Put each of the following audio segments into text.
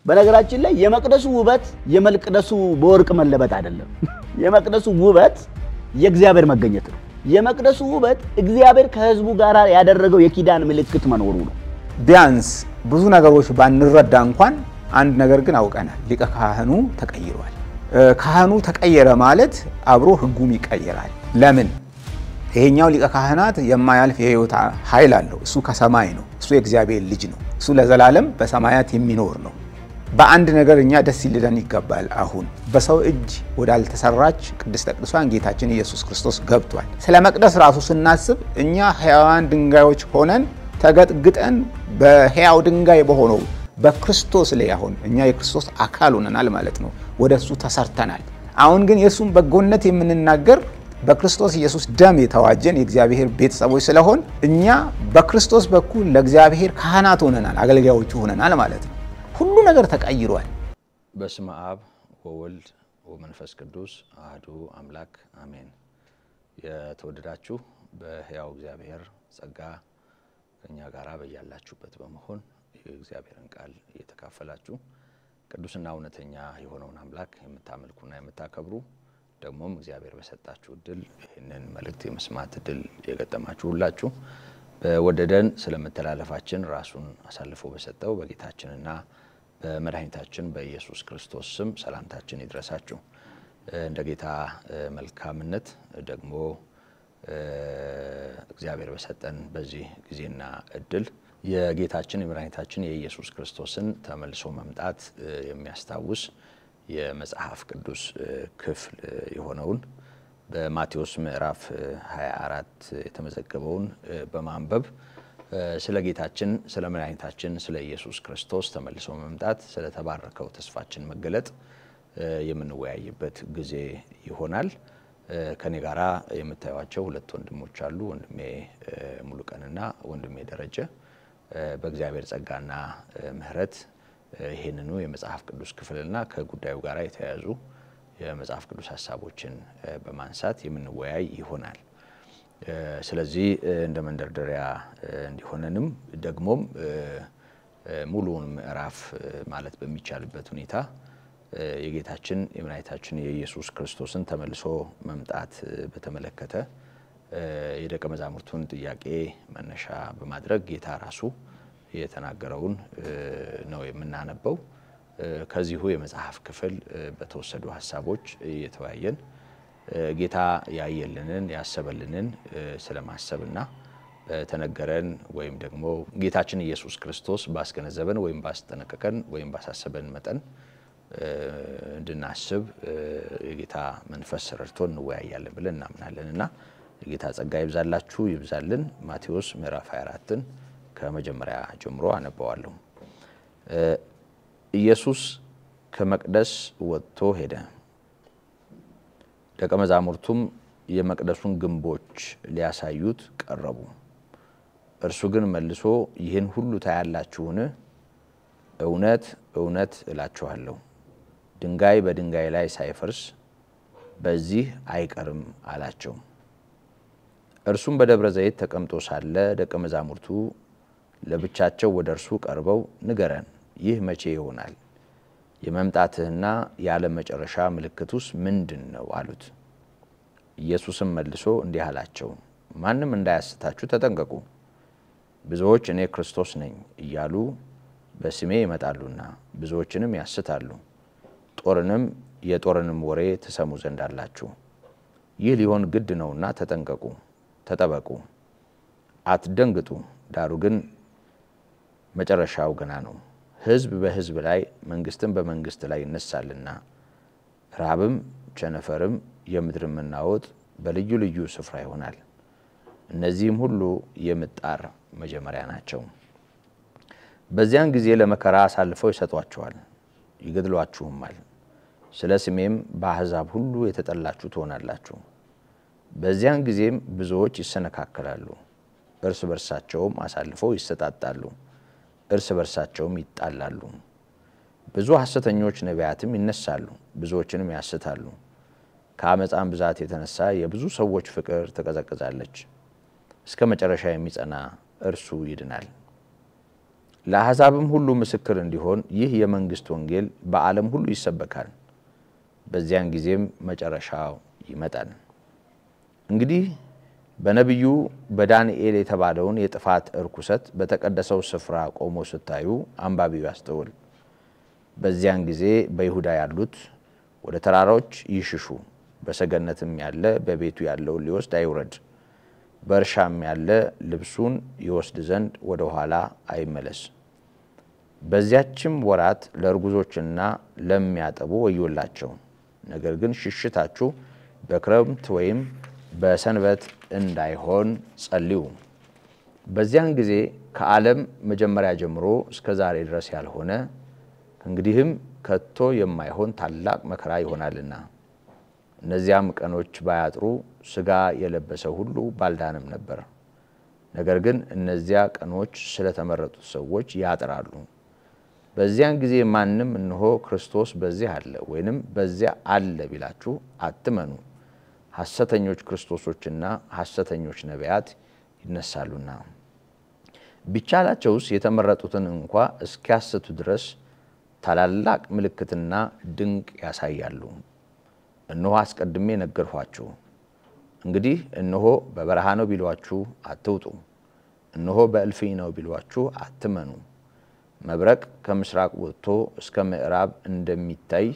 በነገራችን ላይ የመቅደሱ ውበት የመልቅደሱ በወርቅ መለበጥ አይደለም የመቅደሱ ውበት የእግዚአብሔር መገኘት ነው የመቅደሱ ውበት እግዚአብሔር ከሕዝቡ ጋር ያደረገው የኪዳን ምልክት መኖሩ ነው ቢያንስ ብዙ ነገሮች ባንረዳ እንኳን አንድ ነገር ግን አውቀናል ሊቀ ካህኑ ተቀይሯል ካህኑ ተቀየረ ማለት አብሮ ሕጉም ይቀየራል ለምን ይሄኛው ሊቀ ካህናት የማያልፍ የሕይወት ኃይል አለው እሱ ከሰማይ ነው እሱ የእግዚአብሔር ልጅ ነው እሱ ለዘላለም በሰማያት የሚኖር ነው በአንድ ነገር እኛ ደስ ይልለን ይገባል አሁን በሰው እጅ ወዳልተሰራች ቅድስተ ቅዱሳን ጌታችን ኢየሱስ ክርስቶስ ገብቷል ስለ መቅደስ ራሱ ስናስብ እኛ ሕያዋን ድንጋዮች ሆነን ተገጥግጠን በሕያው ድንጋይ በሆነው በክርስቶስ ላይ አሁን እኛ የክርስቶስ አካል ሆነናል ማለት ነው ወደሱ ተሰርተናል አሁን ግን የሱን በጎነት የምንናገር በክርስቶስ ኢየሱስ ደም የተዋጀን የእግዚአብሔር ቤተሰቦች ስለሆን እኛ በክርስቶስ በኩል ለእግዚአብሔር ካህናት ሆነናል አገልጋዮች ሆነናል ማለት ነው ሁሉ ነገር ተቀይሯል በስመ አብ ወወልድ ወመንፈስ ቅዱስ አሐዱ አምላክ አሜን የተወደዳችሁ በሕያው እግዚአብሔር ጸጋ ከኛ ጋራ በያላችሁበት በመሆን የእግዚአብሔርን ቃል እየተካፈላችሁ ቅዱስና እውነተኛ የሆነውን አምላክ የምታመልኩና የምታከብሩ ደግሞም እግዚአብሔር በሰጣችሁ ድል ይህንን መልእክት የመስማት ድል የገጠማችሁ ሁላችሁ በወደደን ስለመተላለፋችን ራሱን አሳልፎ በሰጠው በጌታችንና በመድኃኒታችን በኢየሱስ ክርስቶስ ስም ሰላምታችን ይድረሳችሁ እንደ ጌታ መልካምነት ደግሞ እግዚአብሔር በሰጠን በዚህ ጊዜና እድል የጌታችን የመድኃኒታችን የኢየሱስ ክርስቶስን ተመልሶ መምጣት የሚያስታውስ የመጽሐፍ ቅዱስ ክፍል የሆነውን በማቴዎስ ምዕራፍ 24 የተመዘገበውን በማንበብ ስለ ጌታችን ስለ መድኃኒታችን ስለ ኢየሱስ ክርስቶስ ተመልሶ መምጣት ስለ ተባረከው ተስፋችን መገለጥ የምንወያይበት ጊዜ ይሆናል ከኔ ጋራ የምታዩዋቸው ሁለት ወንድሞች አሉ ወንድሜ ሙሉቀንና ወንድሜ ደረጀ በእግዚአብሔር ጸጋና ምህረት ይሄንኑ የመጽሐፍ ቅዱስ ክፍልና ከጉዳዩ ጋራ የተያያዙ የመጽሐፍ ቅዱስ ሐሳቦችን በማንሳት የምንወያይ ይሆናል ስለዚህ እንደ መንደርደሪያ እንዲሆነንም ደግሞም ሙሉውን ምዕራፍ ማለት በሚቻልበት ሁኔታ የጌታችን የመድኃኒታችን የኢየሱስ ክርስቶስን ተመልሶ መምጣት በተመለከተ የደቀ መዛሙርቱን ጥያቄ መነሻ በማድረግ ጌታ ራሱ የተናገረውን ነው የምናነበው ከዚሁ የመጽሐፍ ክፍል በተወሰዱ ሐሳቦች የተወያየን ጌታ ያየልንን ያሰበልንን ስለማሰብና በተነገረን ወይም ደግሞ ጌታችን ኢየሱስ ክርስቶስ ባስገነዘበን ወይም ባስጠነቀቀን ወይም ባሳሰበን መጠን እንድናስብ የጌታ መንፈስ ረድቶን እንወያያለን ብለን እናምናለንና የጌታ ጸጋ ይብዛላችሁ ይብዛልን ማቴዎስ ምዕራፍ 24ን ከመጀመሪያ ጀምሮ አነባዋለሁ ኢየሱስ ከመቅደስ ወጥቶ ሄደ ደቀ መዛሙርቱም የመቅደሱን ግንቦች ሊያሳዩት ቀረቡ እርሱ ግን መልሶ ይህን ሁሉ ታያላችሁን እውነት እውነት እላችኋለሁ ድንጋይ በድንጋይ ላይ ሳይፈርስ በዚህ አይቀርም አላቸው እርሱም በደብረ ዘይት ተቀምጦ ሳለ ደቀ መዛሙርቱ ለብቻቸው ወደ እርሱ ቀርበው ንገረን ይህ መቼ ይሆናል የመምጣትህና የዓለም መጨረሻ ምልክቱስ ምንድነው አሉት ኢየሱስም መልሶ እንዲህ አላቸው ማንንም እንዳያስታችሁ ተጠንቀቁ ብዙዎች እኔ ክርስቶስ ነኝ እያሉ በስሜ ይመጣሉና ብዙዎችንም ያስታሉ የጦርንም ወሬ ተሰሙ ዘንድ አላችሁ ይህ ሊሆን ግድ ነውና ተጠንቀቁ ተጠበቁ አትደንግጡ ዳሩ ግን መጨረሻው ገና ነው ሕዝብ በሕዝብ ላይ መንግስትም በመንግስት ላይ ይነሳልና ራብም ቸነፈርም የምድርም መናወጥ በልዩ ልዩ ስፍራ ይሆናል እነዚህም ሁሉ የምጣር መጀመሪያ ናቸው በዚያን ጊዜ ለመከራ አሳልፈው ይሰጧቸዋል ይገድሏችሁማል ስለ ስሜም በአሕዛብ ሁሉ የተጠላችሁ ትሆናላችሁ በዚያን ጊዜም ብዙዎች ይሰነካከላሉ እርስ በርሳቸውም አሳልፈው ይሰጣጣሉ እርስ በርሳቸውም ይጣላሉ ብዙ ሐሰተኞች ነቢያትም ይነሳሉ ብዙዎችንም ያስታሉ ከአመፃም ብዛት የተነሳ የብዙ ሰዎች ፍቅር ተቀዘቅዛለች እስከ መጨረሻ የሚጸና እርሱ ይድናል ለአሕዛብም ሁሉ ምስክር እንዲሆን ይህ የመንግስት ወንጌል በዓለም ሁሉ ይሰበካል። በዚያን ጊዜም መጨረሻው ይመጣል። እንግዲህ በነብዩ በዳንኤል የተባለውን የጥፋት እርኩሰት በተቀደሰው ስፍራ ቆሞ ስታዩ አንባቢው ያስተውል። በዚያን ጊዜ በይሁዳ ያሉት ወደ ተራራዎች ይሽሹ፣ በሰገነትም ያለ በቤቱ ያለውን ሊወስድ አይውረድ፣ በእርሻም ያለ ልብሱን ይወስድ ዘንድ ወደ ኋላ አይመለስ። በዚያችም ወራት ለርጉዞችና ለሚያጠቡ ወዮላቸው። ነገር ግን ሽሽታችሁ በክረምት ወይም በሰንበት እንዳይሆን ጸልዩ። በዚያን ጊዜ ከዓለም መጀመሪያ ጀምሮ እስከ ዛሬ ድረስ ያልሆነ እንግዲህም ከቶ የማይሆን ታላቅ መከራ ይሆናልና። እነዚያም ቀኖች ባያጥሩ ሥጋ የለበሰ ሁሉ ባልዳንም ነበር። ነገር ግን እነዚያ ቀኖች ስለተመረጡት ሰዎች ያጥራሉ። በዚያን ጊዜ ማንም እነሆ ክርስቶስ በዚህ አለ ወይንም በዚያ አለ ቢላችሁ አትመኑ። ሐሰተኞች ክርስቶሶችና ሐሰተኞች ነቢያት ይነሳሉና ቢቻላቸውስ የተመረጡትን እንኳ እስኪያስቱ ድረስ ታላላቅ ምልክትና ድንቅ ያሳያሉ። እነሆ አስቀድሜ ነገርኋችሁ። እንግዲህ እነሆ በበረሃ ነው ቢሏችሁ አትውጡ፣ እነሆ በእልፍኝ ነው ቢሏችሁ አትመኑ። መብረቅ ከምስራቅ ወጥቶ እስከ ምዕራብ እንደሚታይ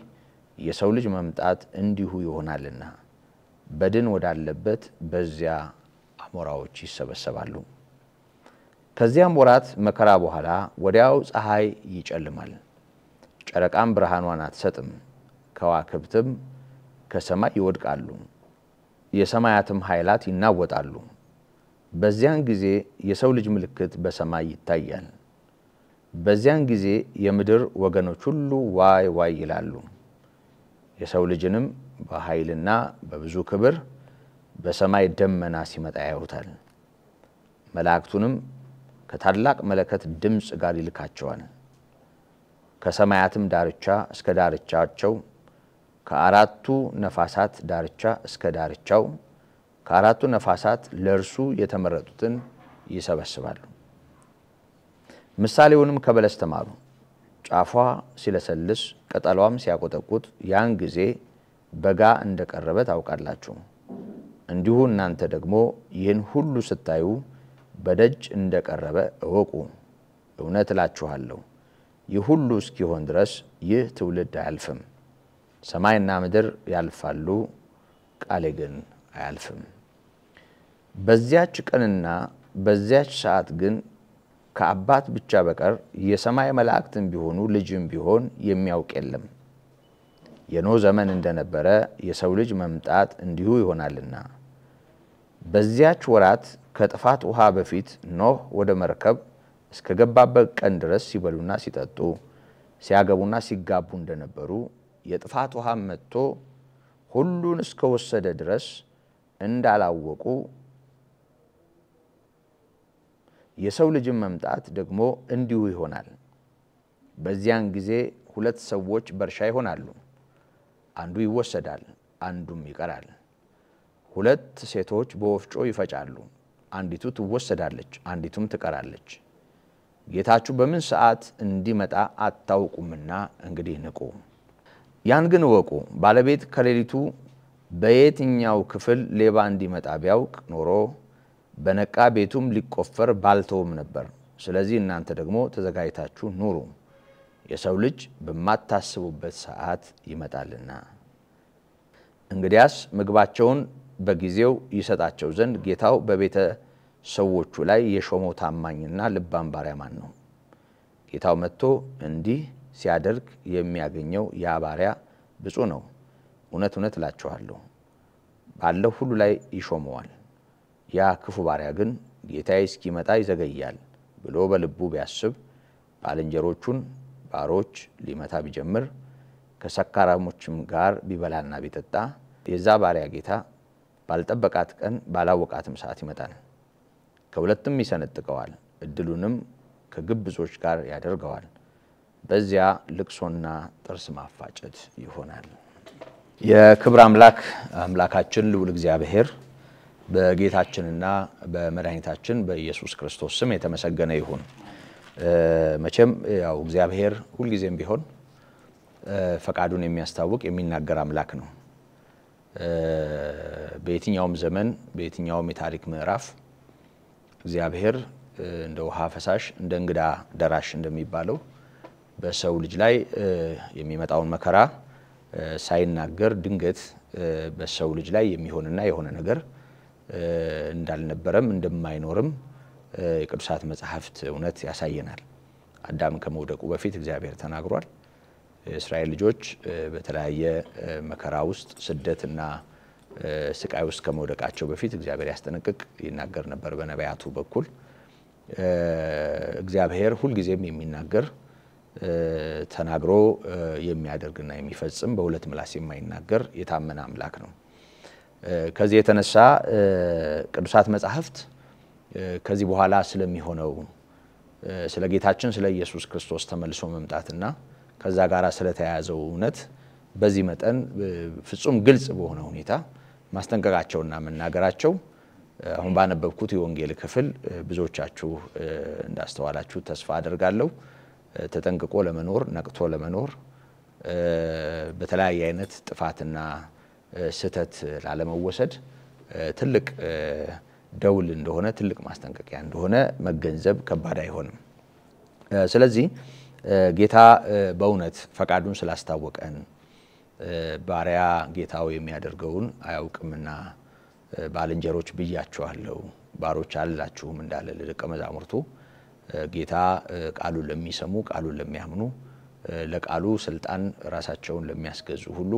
የሰው ልጅ መምጣት እንዲሁ ይሆናልና በድን ወዳለበት በዚያ አሞራዎች ይሰበሰባሉ። ከዚያም ወራት መከራ በኋላ ወዲያው ፀሐይ ይጨልማል፣ ጨረቃም ብርሃኗን አትሰጥም፣ ከዋክብትም ከሰማይ ይወድቃሉ፣ የሰማያትም ኃይላት ይናወጣሉ። በዚያን ጊዜ የሰው ልጅ ምልክት በሰማይ ይታያል። በዚያን ጊዜ የምድር ወገኖች ሁሉ ዋይ ዋይ ይላሉ። የሰው ልጅንም በኃይልና በብዙ ክብር በሰማይ ደመና ሲመጣ ያዩታል። መላእክቱንም ከታላቅ መለከት ድምጽ ጋር ይልካቸዋል። ከሰማያትም ዳርቻ እስከ ዳርቻቸው ከአራቱ ነፋሳት ዳርቻ እስከ ዳርቻው ከአራቱ ነፋሳት ለእርሱ የተመረጡትን ይሰበስባሉ። ምሳሌውንም ከበለስ ተማሩ። ጫፏ ሲለሰልስ ቅጠሏም ሲያቆጠቁጥ ያን ጊዜ በጋ እንደቀረበ ታውቃላችሁ። እንዲሁ እናንተ ደግሞ ይህን ሁሉ ስታዩ በደጅ እንደቀረበ እወቁ። እውነት እላችኋለሁ ይህ ሁሉ እስኪሆን ድረስ ይህ ትውልድ አያልፍም። ሰማይና ምድር ያልፋሉ፣ ቃሌ ግን አያልፍም። በዚያች ቀንና በዚያች ሰዓት ግን ከአባት ብቻ በቀር የሰማይ መላእክትም ቢሆኑ ልጅም ቢሆን የሚያውቅ የለም። የኖህ ዘመን እንደነበረ የሰው ልጅ መምጣት እንዲሁ ይሆናልና። በዚያች ወራት ከጥፋት ውሃ በፊት ኖህ ወደ መርከብ እስከገባበት ቀን ድረስ ሲበሉና ሲጠጡ ሲያገቡና ሲጋቡ እንደነበሩ የጥፋት ውሃ መጥቶ ሁሉን እስከወሰደ ድረስ እንዳላወቁ የሰው ልጅ መምጣት ደግሞ እንዲሁ ይሆናል። በዚያን ጊዜ ሁለት ሰዎች በእርሻ ይሆናሉ፣ አንዱ ይወሰዳል፣ አንዱም ይቀራል። ሁለት ሴቶች በወፍጮ ይፈጫሉ፣ አንዲቱ ትወሰዳለች፣ አንዲቱም ትቀራለች። ጌታችሁ በምን ሰዓት እንዲመጣ አታውቁምና እንግዲህ ንቁ። ያን ግን ወቁ፣ ባለቤት ከሌሊቱ በየትኛው ክፍል ሌባ እንዲመጣ ቢያውቅ ኖሮ በነቃ ቤቱም ሊቆፈር ባልተውም ነበር። ስለዚህ እናንተ ደግሞ ተዘጋጅታችሁ ኑሩ፣ የሰው ልጅ በማታስቡበት ሰዓት ይመጣልና። እንግዲያስ ምግባቸውን በጊዜው ይሰጣቸው ዘንድ ጌታው በቤተ ሰዎቹ ላይ የሾመው ታማኝና ልባም ባሪያ ማን ነው? ጌታው መጥቶ እንዲህ ሲያደርግ የሚያገኘው ያ ባሪያ ብፁዕ ነው። እውነት እውነት እላችኋለሁ ባለው ሁሉ ላይ ይሾመዋል። ያ ክፉ ባሪያ ግን ጌታዬ እስኪመጣ ይዘገያል ብሎ በልቡ ቢያስብ ባልንጀሮቹን ባሮች ሊመታ ቢጀምር ከሰካራሞችም ጋር ቢበላና ቢጠጣ የዛ ባሪያ ጌታ ባልጠበቃት ቀን ባላወቃትም ሰዓት ይመጣል፣ ከሁለትም ይሰነጥቀዋል፣ እድሉንም ከግብዞች ጋር ያደርገዋል። በዚያ ልቅሶና ጥርስ ማፋጨት ይሆናል። የክብር አምላካችን ልዑል እግዚአብሔር በጌታችንና በመድኃኒታችን በኢየሱስ ክርስቶስ ስም የተመሰገነ ይሁን። መቼም ያው እግዚአብሔር ሁሉ ጊዜም ቢሆን ፈቃዱን የሚያስታውቅ የሚናገር አምላክ ነው። በየትኛውም ዘመን በየትኛውም የታሪክ ምዕራፍ እግዚአብሔር እንደ ውሃ ፈሳሽ እንደ እንግዳ ደራሽ እንደሚባለው በሰው ልጅ ላይ የሚመጣውን መከራ ሳይናገር ድንገት በሰው ልጅ ላይ የሚሆንና የሆነ ነገር እንዳልነበረም እንደማይኖርም የቅዱሳት መጻሕፍት እውነት ያሳየናል። አዳም ከመውደቁ በፊት እግዚአብሔር ተናግሯል። እስራኤል ልጆች በተለያየ መከራ ውስጥ ስደትና ስቃይ ውስጥ ከመውደቃቸው በፊት እግዚአብሔር ያስጠነቅቅ ይናገር ነበር በነቢያቱ በኩል። እግዚአብሔር ሁሉ ጊዜም የሚናገር ተናግሮ የሚያደርግና የሚፈጽም በሁለት ምላስ የማይናገር የታመነ አምላክ ነው። ከዚህ የተነሳ ቅዱሳት መጻሕፍት ከዚህ በኋላ ስለሚሆነው ስለ ጌታችን ስለ ኢየሱስ ክርስቶስ ተመልሶ መምጣትና ከዛ ጋር ስለተያያዘው እውነት በዚህ መጠን ፍጹም ግልጽ በሆነ ሁኔታ ማስጠንቀቃቸውና መናገራቸው አሁን ባነበብኩት የወንጌል ክፍል ብዙዎቻችሁ እንዳስተዋላችሁ ተስፋ አደርጋለሁ። ተጠንቅቆ ለመኖር ነቅቶ ለመኖር በተለያየ አይነት ጥፋትና ስህተት ላለመወሰድ ትልቅ ደውል እንደሆነ ትልቅ ማስጠንቀቂያ እንደሆነ መገንዘብ ከባድ አይሆንም። ስለዚህ ጌታ በእውነት ፈቃዱን ስላስታወቀን ባሪያ ጌታው የሚያደርገውን አያውቅምና ባልንጀሮች ብያችኋለሁ ባሮች አላችሁም እንዳለ ለደቀ መዛሙርቱ ጌታ ቃሉን ለሚሰሙ ቃሉን ለሚያምኑ ለቃሉ ስልጣን ራሳቸውን ለሚያስገዙ ሁሉ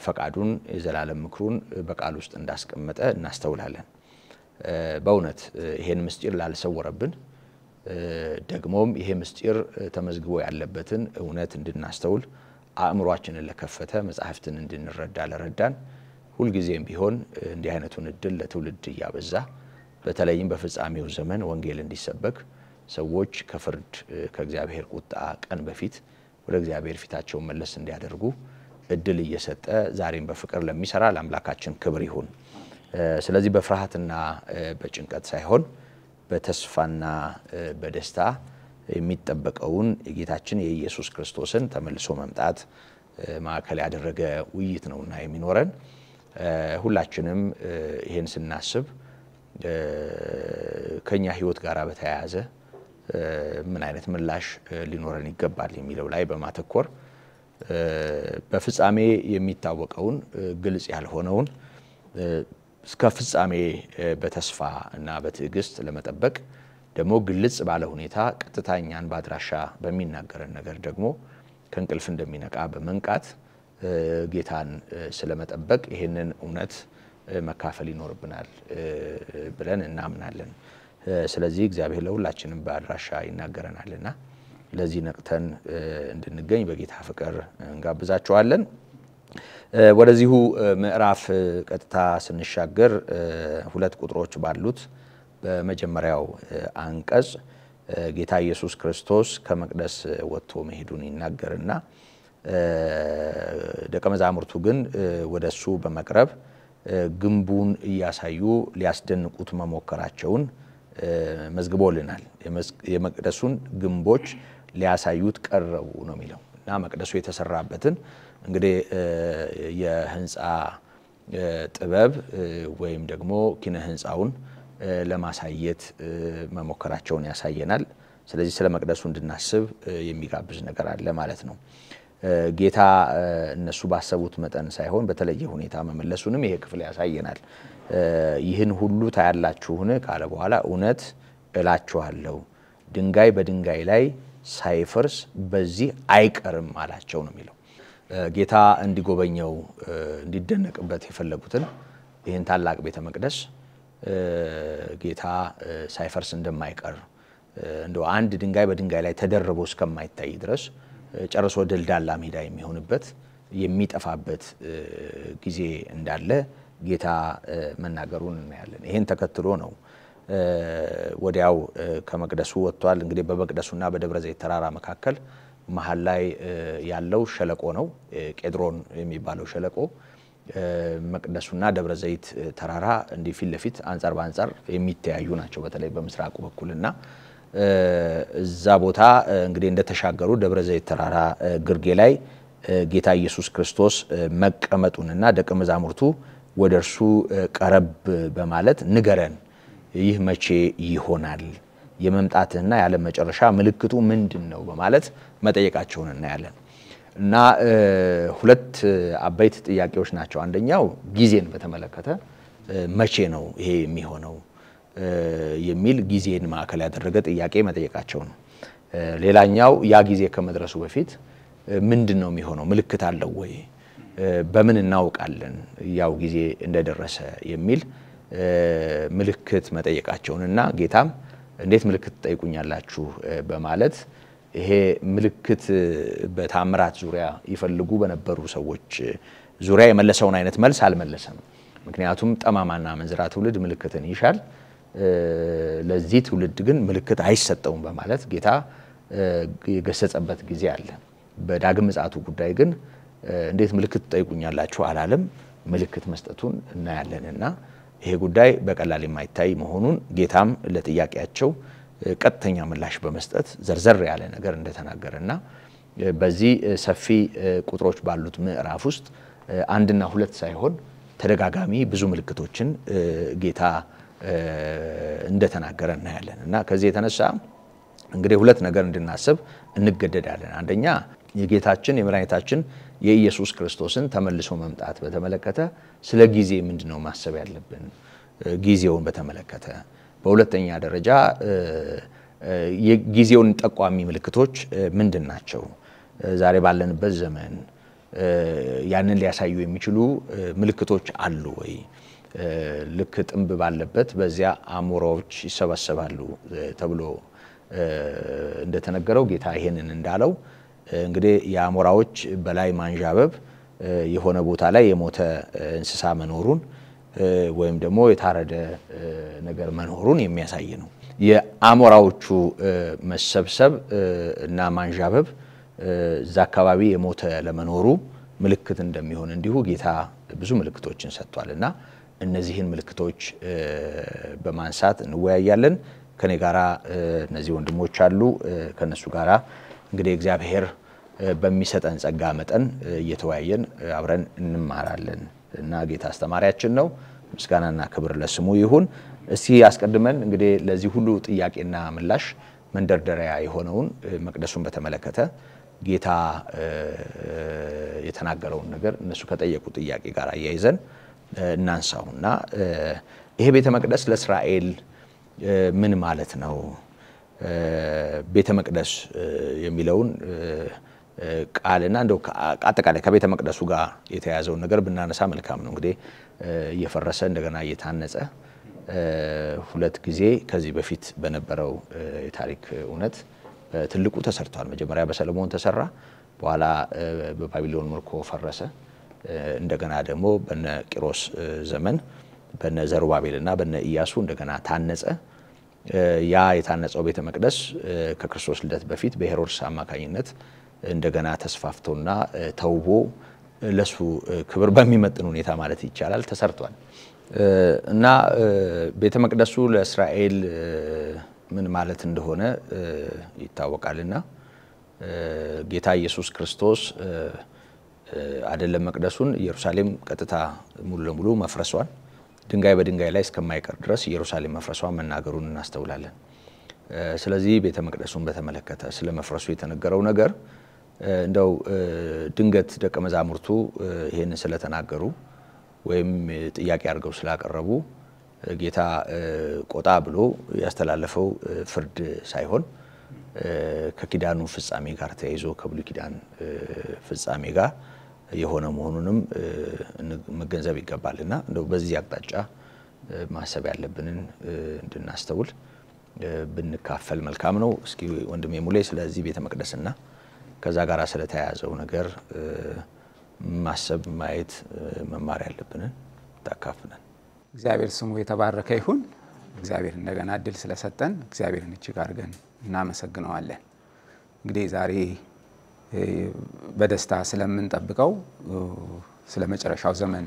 ፈቃዱን የዘላለም ምክሩን በቃል ውስጥ እንዳስቀመጠ እናስተውላለን። በእውነት ይሄን ምስጢር ላልሰወረብን ደግሞም ይሄ ምስጢር ተመዝግቦ ያለበትን እውነት እንድናስተውል አእምሮአችንን ለከፈተ መጻሕፍትን እንድንረዳ ለረዳን ሁሉ ጊዜም ቢሆን እንዲህ አይነቱን እድል ለትውልድ ያበዛ በተለይም በፍጻሜው ዘመን ወንጌል እንዲሰበክ ሰዎች ከፍርድ ከእግዚአብሔር ቁጣ ቀን በፊት ወደ እግዚአብሔር ፊታቸውን መለስ እንዲያደርጉ እድል እየሰጠ ዛሬም በፍቅር ለሚሰራ ለአምላካችን ክብር ይሁን። ስለዚህ በፍርሃትና በጭንቀት ሳይሆን በተስፋና በደስታ የሚጠበቀውን የጌታችን የኢየሱስ ክርስቶስን ተመልሶ መምጣት ማዕከል ያደረገ ውይይት ነውና የሚኖረን ሁላችንም ይሄን ስናስብ ከኛ ህይወት ጋር በተያያዘ ምን አይነት ምላሽ ሊኖረን ይገባል የሚለው ላይ በማተኮር በፍጻሜ የሚታወቀውን ግልጽ ያልሆነውን እስከ ፍጻሜ በተስፋ እና በትዕግስት ለመጠበቅ ደግሞ ግልጽ ባለ ሁኔታ ቀጥታኛን ባድራሻ በሚናገረን ነገር ደግሞ ከእንቅልፍ እንደሚነቃ በመንቃት ጌታን ስለመጠበቅ ይሄንን እውነት መካፈል ይኖርብናል ብለን እናምናለን። ስለዚህ እግዚአብሔር ለሁላችንም ባድራሻ ይናገረናልና ለዚህ ነቅተን እንድንገኝ በጌታ ፍቅር እንጋብዛችኋለን። ወደዚሁ ምዕራፍ ቀጥታ ስንሻገር ሁለት ቁጥሮች ባሉት በመጀመሪያው አንቀጽ ጌታ ኢየሱስ ክርስቶስ ከመቅደስ ወጥቶ መሄዱን ይናገርና ደቀ መዛሙርቱ ግን ወደሱ በመቅረብ ግንቡን እያሳዩ ሊያስደንቁት መሞከራቸውን መዝግቦልናል። የመቅደሱን ግንቦች ሊያሳዩት ቀረቡ ነው የሚለው እና መቅደሱ የተሰራበትን እንግዲህ የህንጻ ጥበብ ወይም ደግሞ ኪነ ህንጻውን ለማሳየት መሞከራቸውን ያሳየናል። ስለዚህ ስለ መቅደሱ እንድናስብ የሚጋብዝ ነገር አለ ማለት ነው። ጌታ እነሱ ባሰቡት መጠን ሳይሆን በተለየ ሁኔታ መመለሱንም ይሄ ክፍል ያሳየናል። ይህን ሁሉ ታያላችሁን ካለ በኋላ እውነት እላችኋለሁ ድንጋይ በድንጋይ ላይ ሳይፈርስ በዚህ አይቀርም አላቸው ነው የሚለው። ጌታ እንዲጎበኘው እንዲደነቅበት የፈለጉትን ይህን ታላቅ ቤተ መቅደስ ጌታ ሳይፈርስ እንደማይቀር እንደው አንድ ድንጋይ በድንጋይ ላይ ተደርቦ እስከማይታይ ድረስ ጨርሶ ደልዳላ ሜዳ የሚሆንበት የሚጠፋበት ጊዜ እንዳለ ጌታ መናገሩን እናያለን። ይሄን ተከትሎ ነው ወዲያው ከመቅደሱ ወጥቷል። እንግዲህ በመቅደሱና በደብረ ዘይት ተራራ መካከል መሃል ላይ ያለው ሸለቆ ነው ቄድሮን የሚባለው ሸለቆ። መቅደሱና ደብረ ዘይት ተራራ እንዲህ ፊት ለፊት አንጻር በአንጻር የሚተያዩ ናቸው በተለይ በምስራቁ በኩልና እዛ ቦታ እንግዲህ እንደተሻገሩ ደብረ ዘይት ተራራ ግርጌ ላይ ጌታ ኢየሱስ ክርስቶስ መቀመጡንና ደቀ መዛሙርቱ ወደ እርሱ ቀረብ በማለት ንገረን ይህ መቼ ይሆናል የመምጣትና ያለ መጨረሻ ምልክቱ ምንድነው በማለት መጠየቃቸውን እናያለን። እና ሁለት አበይት ጥያቄዎች ናቸው። አንደኛው ጊዜን በተመለከተ መቼ ነው ይሄ የሚሆነው የሚል ጊዜን ማዕከል ያደረገ ጥያቄ መጠየቃቸው ነው። ሌላኛው ያ ጊዜ ከመድረሱ በፊት ምንድነው የሚሆነው ምልክት አለው ወይ በምን እናውቃለን ያው ጊዜ እንደደረሰ የሚል ምልክት መጠየቃቸውንና ጌታም እንዴት ምልክት ትጠይቁኛላችሁ በማለት ይሄ ምልክት በታምራት ዙሪያ ይፈልጉ በነበሩ ሰዎች ዙሪያ የመለሰውን አይነት መልስ አልመለሰም። ምክንያቱም ጠማማና መንዝራ ትውልድ ምልክትን ይሻል ለዚህ ትውልድ ግን ምልክት አይሰጠውም በማለት ጌታ የገሰጸበት ጊዜ አለ። በዳግም ምጽአቱ ጉዳይ ግን እንዴት ምልክት ትጠይቁኛላችሁ አላለም። ምልክት መስጠቱን እናያለንና ይሄ ጉዳይ በቀላል የማይታይ መሆኑን ጌታም ለጥያቄያቸው ቀጥተኛ ምላሽ በመስጠት ዘርዘር ያለ ነገር እንደተናገረና በዚህ ሰፊ ቁጥሮች ባሉት ምዕራፍ ውስጥ አንድና ሁለት ሳይሆን ተደጋጋሚ ብዙ ምልክቶችን ጌታ እንደተናገረ እናያለንና ከዚህ የተነሳ እንግዲህ ሁለት ነገር እንድናስብ እንገደዳለን። አንደኛ የጌታችን የመድኃኒታችን የኢየሱስ ክርስቶስን ተመልሶ መምጣት በተመለከተ ስለ ጊዜ ምንድነው ማሰብ ያለብን ጊዜውን በተመለከተ። በሁለተኛ ደረጃ የጊዜውን ጠቋሚ ምልክቶች ምንድናቸው ዛሬ ባለንበት ዘመን ያንን ሊያሳዩ የሚችሉ ምልክቶች አሉ ወይ? ልክ ጥንብ ባለበት በዚያ አሞራዎች ይሰበሰባሉ ተብሎ እንደተነገረው ጌታ ይሄንን እንዳለው እንግዲህ የአሞራዎች በላይ ማንዣበብ የሆነ ቦታ ላይ የሞተ እንስሳ መኖሩን ወይም ደግሞ የታረደ ነገር መኖሩን የሚያሳይ ነው። የአሞራዎቹ መሰብሰብ እና ማንዣበብ እዛ አካባቢ የሞተ ለመኖሩ ምልክት እንደሚሆን እንዲሁ ጌታ ብዙ ምልክቶችን ሰጥቷልና እነዚህን ምልክቶች በማንሳት እንወያያለን። ከኔ ጋራ እነዚህ ወንድሞች አሉ ከነሱ ጋራ እንግዲህ እግዚአብሔር በሚሰጠን ጸጋ መጠን እየተወያየን አብረን እንማራለን እና ጌታ አስተማሪያችን ነው። ምስጋናና ክብር ለስሙ ይሁን። እስቲ ያስቀድመን እንግዲህ ለዚህ ሁሉ ጥያቄና ምላሽ መንደርደሪያ የሆነውን መቅደሱን በተመለከተ ጌታ የተናገረውን ነገር እነሱ ከጠየቁ ጥያቄ ጋር አያይዘን እናንሳውና ይሄ ቤተ መቅደስ ለእስራኤል ምን ማለት ነው? ቤተ መቅደስ የሚለውን ቃልና እንደው አጠቃላይ ከቤተ መቅደሱ ጋር የተያዘው ነገር ብናነሳ መልካም ነው። እንግዲህ እየፈረሰ እንደገና እየታነጸ ሁለት ጊዜ ከዚህ በፊት በነበረው የታሪክ እውነት ትልቁ ተሰርቷል። መጀመሪያ በሰለሞን ተሰራ፣ በኋላ በባቢሎን ምርኮ ፈረሰ። እንደገና ደግሞ በነ ቂሮስ ዘመን በነ ዘሩባቤልና በነ ኢያሱ እንደገና ታነጸ። ያ የታነጸው ቤተ መቅደስ ከክርስቶስ ልደት በፊት በሄሮድስ አማካኝነት እንደገና ተስፋፍቶና ተውቦ ለሱ ክብር በሚመጥን ሁኔታ ማለት ይቻላል ተሰርቷል። እና ቤተ መቅደሱ ለእስራኤል ምን ማለት እንደሆነ ይታወቃልና ጌታ ኢየሱስ ክርስቶስ አይደለም መቅደሱን ኢየሩሳሌም ቀጥታ ሙሉ ለሙሉ መፍረሷን ድንጋይ በድንጋይ ላይ እስከማይቀር ድረስ ኢየሩሳሌም መፍረሷን መናገሩን እናስተውላለን። ስለዚህ ቤተ መቅደሱን በተመለከተ ስለ መፍረሱ የተነገረው ነገር እንደው ድንገት ደቀ መዛሙርቱ ይሄንን ስለተናገሩ ወይም ጥያቄ አድርገው ስላቀረቡ ጌታ ቆጣ ብሎ ያስተላለፈው ፍርድ ሳይሆን ከኪዳኑ ፍጻሜ ጋር ተያይዞ ከብሉይ ኪዳን ፍጻሜ ጋር የሆነ መሆኑንም መገንዘብ ይገባልና እንደው በዚህ አቅጣጫ ማሰብ ያለብንን እንድናስተውል ብንካፈል መልካም ነው። እስኪ ወንድሜ ሙሌ ስለዚህ ቤተ መቅደስና ከዛ ጋር ስለተያያዘው ነገር ማሰብ ማየት መማር ያለብንን ታካፍለን። እግዚአብሔር ስሙ የተባረከ ይሁን። እግዚአብሔር እንደገና እድል ስለሰጠን እግዚአብሔርን እጅግ አድርገን እናመሰግነዋለን። እንግዲህ ዛሬ በደስታ ስለምንጠብቀው ስለመጨረሻው ዘመን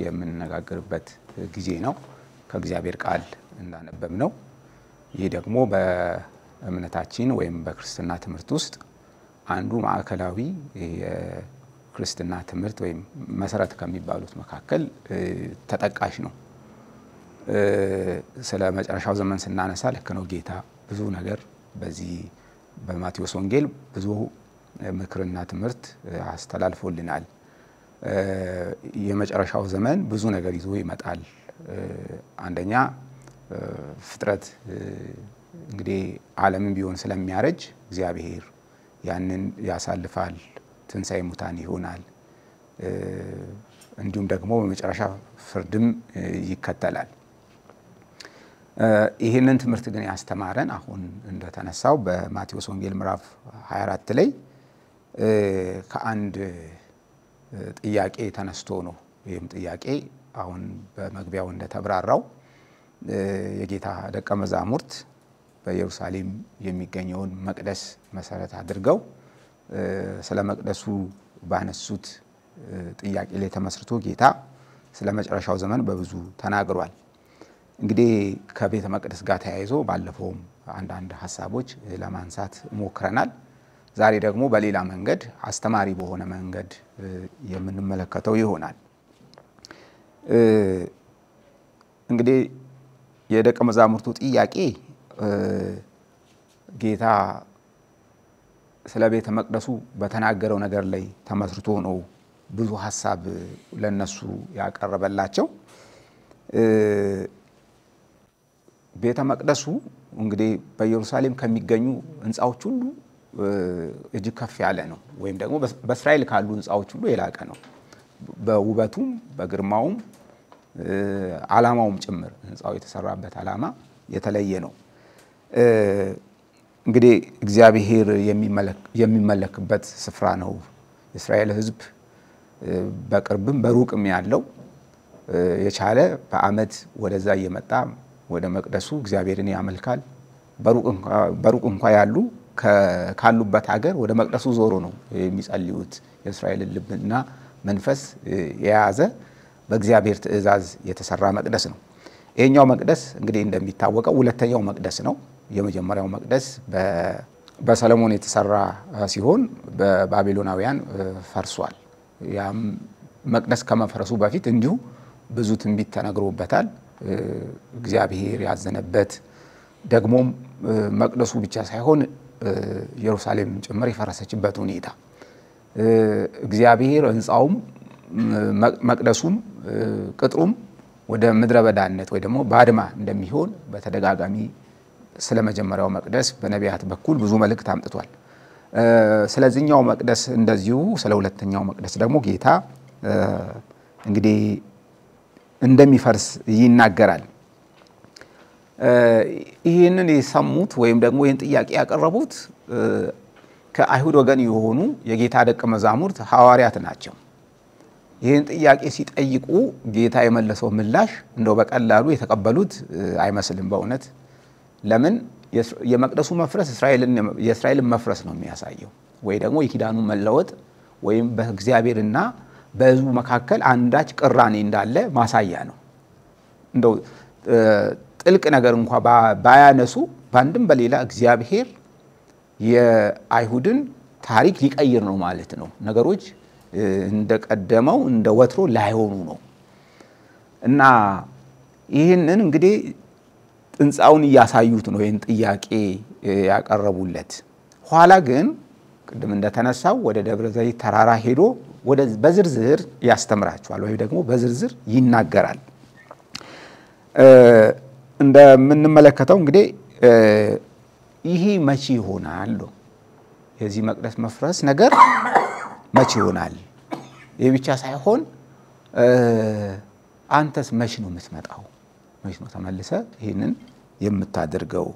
የምንነጋገርበት ጊዜ ነው። ከእግዚአብሔር ቃል እንዳነበብነው ይህ ደግሞ በእምነታችን ወይም በክርስትና ትምህርት ውስጥ አንዱ ማዕከላዊ የክርስትና ትምህርት ወይም መሰረት ከሚባሉት መካከል ተጠቃሽ ነው። ስለ መጨረሻው ዘመን ስናነሳ ልክ ነው ጌታ ብዙ ነገር በዚህ በማቴዎስ ወንጌል ብዙ ምክርና ትምህርት አስተላልፎልናል። የመጨረሻው ዘመን ብዙ ነገር ይዞ ይመጣል። አንደኛ ፍጥረት እንግዲህ ዓለምን ቢሆን ስለሚያረጅ እግዚአብሔር ያንን ያሳልፋል፣ ትንሣኤ ሙታን ይሆናል። እንዲሁም ደግሞ በመጨረሻ ፍርድም ይከተላል። ይሄንን ትምህርት ግን ያስተማረን አሁን እንደተነሳው በማቴዎስ ወንጌል ምዕራፍ 24 ላይ ከአንድ ጥያቄ ተነስቶ ነው። ይህም ጥያቄ አሁን በመግቢያው እንደተብራራው የጌታ ደቀ መዛሙርት በኢየሩሳሌም የሚገኘውን መቅደስ መሰረት አድርገው ስለ መቅደሱ ባነሱት ጥያቄ ላይ ተመስርቶ ጌታ ስለ መጨረሻው ዘመን በብዙ ተናግሯል። እንግዲህ ከቤተ መቅደስ ጋር ተያይዞ ባለፈው አንዳንድ ሐሳቦች ለማንሳት ሞክረናል። ዛሬ ደግሞ በሌላ መንገድ አስተማሪ በሆነ መንገድ የምንመለከተው ይሆናል። እንግዲህ የደቀ መዛሙርቱ ጥያቄ ጌታ ስለ ቤተ መቅደሱ በተናገረው ነገር ላይ ተመስርቶ ነው ብዙ ሐሳብ ለነሱ ያቀረበላቸው። ቤተ መቅደሱ እንግዲህ በኢየሩሳሌም ከሚገኙ ሕንጻዎች ሁሉ እጅግ ከፍ ያለ ነው፣ ወይም ደግሞ በእስራኤል ካሉ ሕንጻዎች ሁሉ የላቀ ነው። በውበቱም በግርማውም ዓላማውም ጭምር ሕንጻው የተሰራበት ዓላማ የተለየ ነው። እንግዲህ እግዚአብሔር የሚመለክበት ስፍራ ነው። የእስራኤል ሕዝብ በቅርብም በሩቅም ያለው የቻለ በዓመት ወደዛ እየመጣ ወደ መቅደሱ እግዚአብሔርን ያመልካል። በሩቅ እንኳን ያሉ ካሉበት ሀገር ወደ መቅደሱ ዞሮ ነው የሚጸልዩት። የእስራኤልን ልብና መንፈስ የያዘ በእግዚአብሔር ትእዛዝ የተሰራ መቅደስ ነው። ይሄኛው መቅደስ እንግዲህ እንደሚታወቀው ሁለተኛው መቅደስ ነው። የመጀመሪያው መቅደስ በሰለሞን የተሰራ ሲሆን በባቢሎናውያን ፈርሷል። ያም መቅደስ ከመፍረሱ በፊት እንዲሁ ብዙ ትንቢት ተነግሮበታል። እግዚአብሔር ያዘነበት ደግሞም መቅደሱ ብቻ ሳይሆን ኢየሩሳሌም ጭምር የፈረሰችበት ሁኔታ እግዚአብሔር ሕንጻውም መቅደሱም ቅጥሩም ወደ ምድረ በዳነት ወይ ደግሞ ባድማ እንደሚሆን በተደጋጋሚ ስለመጀመሪያው መቅደስ በነቢያት በኩል ብዙ መልእክት አምጥቷል። ስለዚህኛው መቅደስ እንደዚሁ ስለ ሁለተኛው መቅደስ ደግሞ ጌታ እንግዲህ እንደሚፈርስ ይናገራል። ይህንን የሰሙት ወይም ደግሞ ይህን ጥያቄ ያቀረቡት ከአይሁድ ወገን የሆኑ የጌታ ደቀ መዛሙርት ሐዋርያት ናቸው። ይህን ጥያቄ ሲጠይቁ ጌታ የመለሰው ምላሽ እንደው በቀላሉ የተቀበሉት አይመስልም በእውነት። ለምን? የመቅደሱ መፍረስ የእስራኤልን መፍረስ ነው የሚያሳየው፣ ወይ ደግሞ የኪዳኑ መለወጥ ወይም በእግዚአብሔርና በሕዝቡ መካከል አንዳች ቅራኔ እንዳለ ማሳያ ነው። እንደው ጥልቅ ነገር እንኳን ባያነሱ በአንድም በሌላ እግዚአብሔር የአይሁድን ታሪክ ሊቀይር ነው ማለት ነው። ነገሮች እንደቀደመው እንደ ወትሮ ላይሆኑ ነው እና ይህንን እንግዲህ ሕንጻውን እያሳዩት ነው ይህን ጥያቄ ያቀረቡለት። ኋላ ግን ቅድም እንደተነሳው ወደ ደብረ ዘይት ተራራ ሄዶ በዝርዝር ያስተምራቸዋል ወይ ደግሞ በዝርዝር ይናገራል። እንደምንመለከተው እንግዲህ ይሄ መቼ ይሆናል? የዚህ መቅደስ መፍረስ ነገር መቼ ይሆናል? ይህ ብቻ ሳይሆን አንተስ መቼ ነው የምትመጣው? መቼ ነው ተመልሰ ይሄንን የምታደርገው?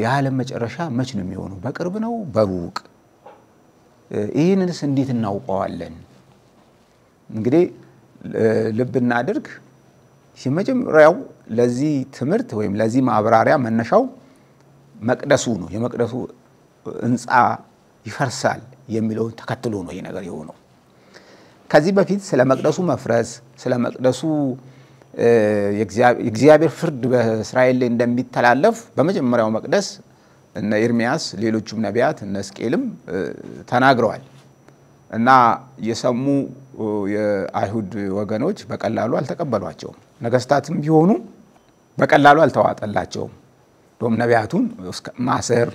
የዓለም መጨረሻ መቼ ነው የሚሆነው? በቅርብ ነው በሩቅ? ይህንንስ እንዴት እናውቀዋለን? እንግዲህ ልብ እናድርግ። የመጀመሪያው ለዚህ ትምህርት ወይም ለዚህ ማብራሪያ መነሻው መቅደሱ ነው። የመቅደሱ ሕንጻ ይፈርሳል የሚለውን ተከትሎ ነው ይሄ ነገር የሆነው። ከዚህ በፊት ስለ መቅደሱ መፍረስ፣ ስለ መቅደሱ የእግዚአብሔር ፍርድ በእስራኤል ላይ እንደሚተላለፍ በመጀመሪያው መቅደስ እነ ኤርሚያስ ሌሎችም ነቢያት እነ ሕዝቅኤልም ተናግረዋል እና የሰሙ የአይሁድ ወገኖች በቀላሉ አልተቀበሏቸውም ነገስታትም ቢሆኑ በቀላሉ አልተዋጠላቸውም ዶም ነቢያቱን እስከ ማሰር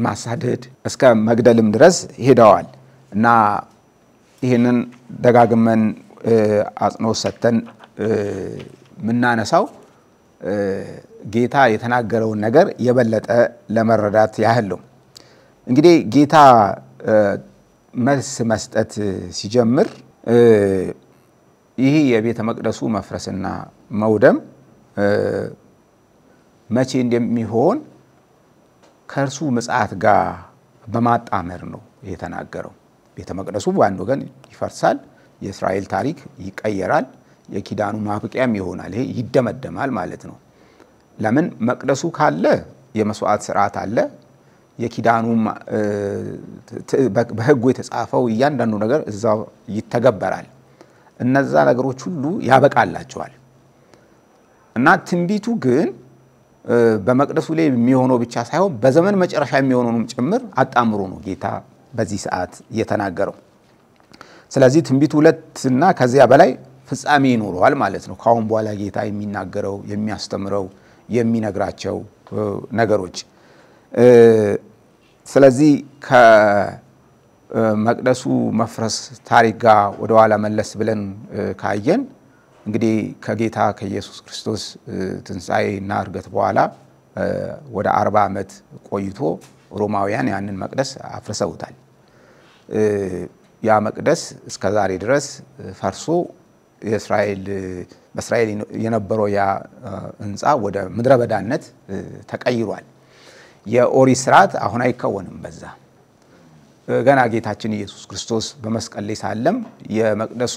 ማሳደድ እስከ መግደልም ድረስ ሄደዋል እና ይሄንን ደጋግመን አጽንኦት ሰጥተን ምናነሳው ጌታ የተናገረውን ነገር የበለጠ ለመረዳት ያህል ነው እንግዲህ ጌታ መልስ መስጠት ሲጀምር ይሄ የቤተ መቅደሱ መፍረስና መውደም መቼ እንደሚሆን ከርሱ ምጽአት ጋር በማጣመር ነው የተናገረው ቤተ መቅደሱ በአንድ ወገን ይፈርሳል የእስራኤል ታሪክ ይቀየራል የኪዳኑ ማብቂያም ይሆናል ይሄ ይደመደማል ማለት ነው ለምን መቅደሱ ካለ የመስዋዕት ሥርዓት አለ የኪዳኑ በሕጉ የተጻፈው እያንዳንዱ ነገር እዛው ይተገበራል እነዛ ነገሮች ሁሉ ያበቃላቸዋል እና ትንቢቱ ግን በመቅደሱ ላይ የሚሆነው ብቻ ሳይሆን በዘመን መጨረሻ የሚሆነውም ጭምር አጣምሮ ነው ጌታ በዚህ ሰዓት የተናገረው ስለዚህ ትንቢቱ ሁለት እና ከዚያ በላይ ፍጻሜ ይኖረዋል ማለት ነው ካሁን በኋላ ጌታ የሚናገረው የሚያስተምረው የሚነግራቸው ነገሮች ስለዚህ ከመቅደሱ መፍረስ ታሪክ ጋር ወደ ኋላ መለስ ብለን ካየን እንግዲህ ከጌታ ከኢየሱስ ክርስቶስ ትንሣኤና ዕርገት በኋላ ወደ 40 ዓመት ቆይቶ ሮማውያን ያንን መቅደስ አፍርሰውታል ያ መቅደስ እስከ ዛሬ ድረስ ፈርሶ በእስራኤል የነበረው ያ ሕንጻ ወደ ምድረ በዳነት ተቀይሯል የኦሪት ሥርዓት አሁን አይከወንም በዛ ገና ጌታችን ኢየሱስ ክርስቶስ በመስቀል ላይ ሳለም የመቅደሱ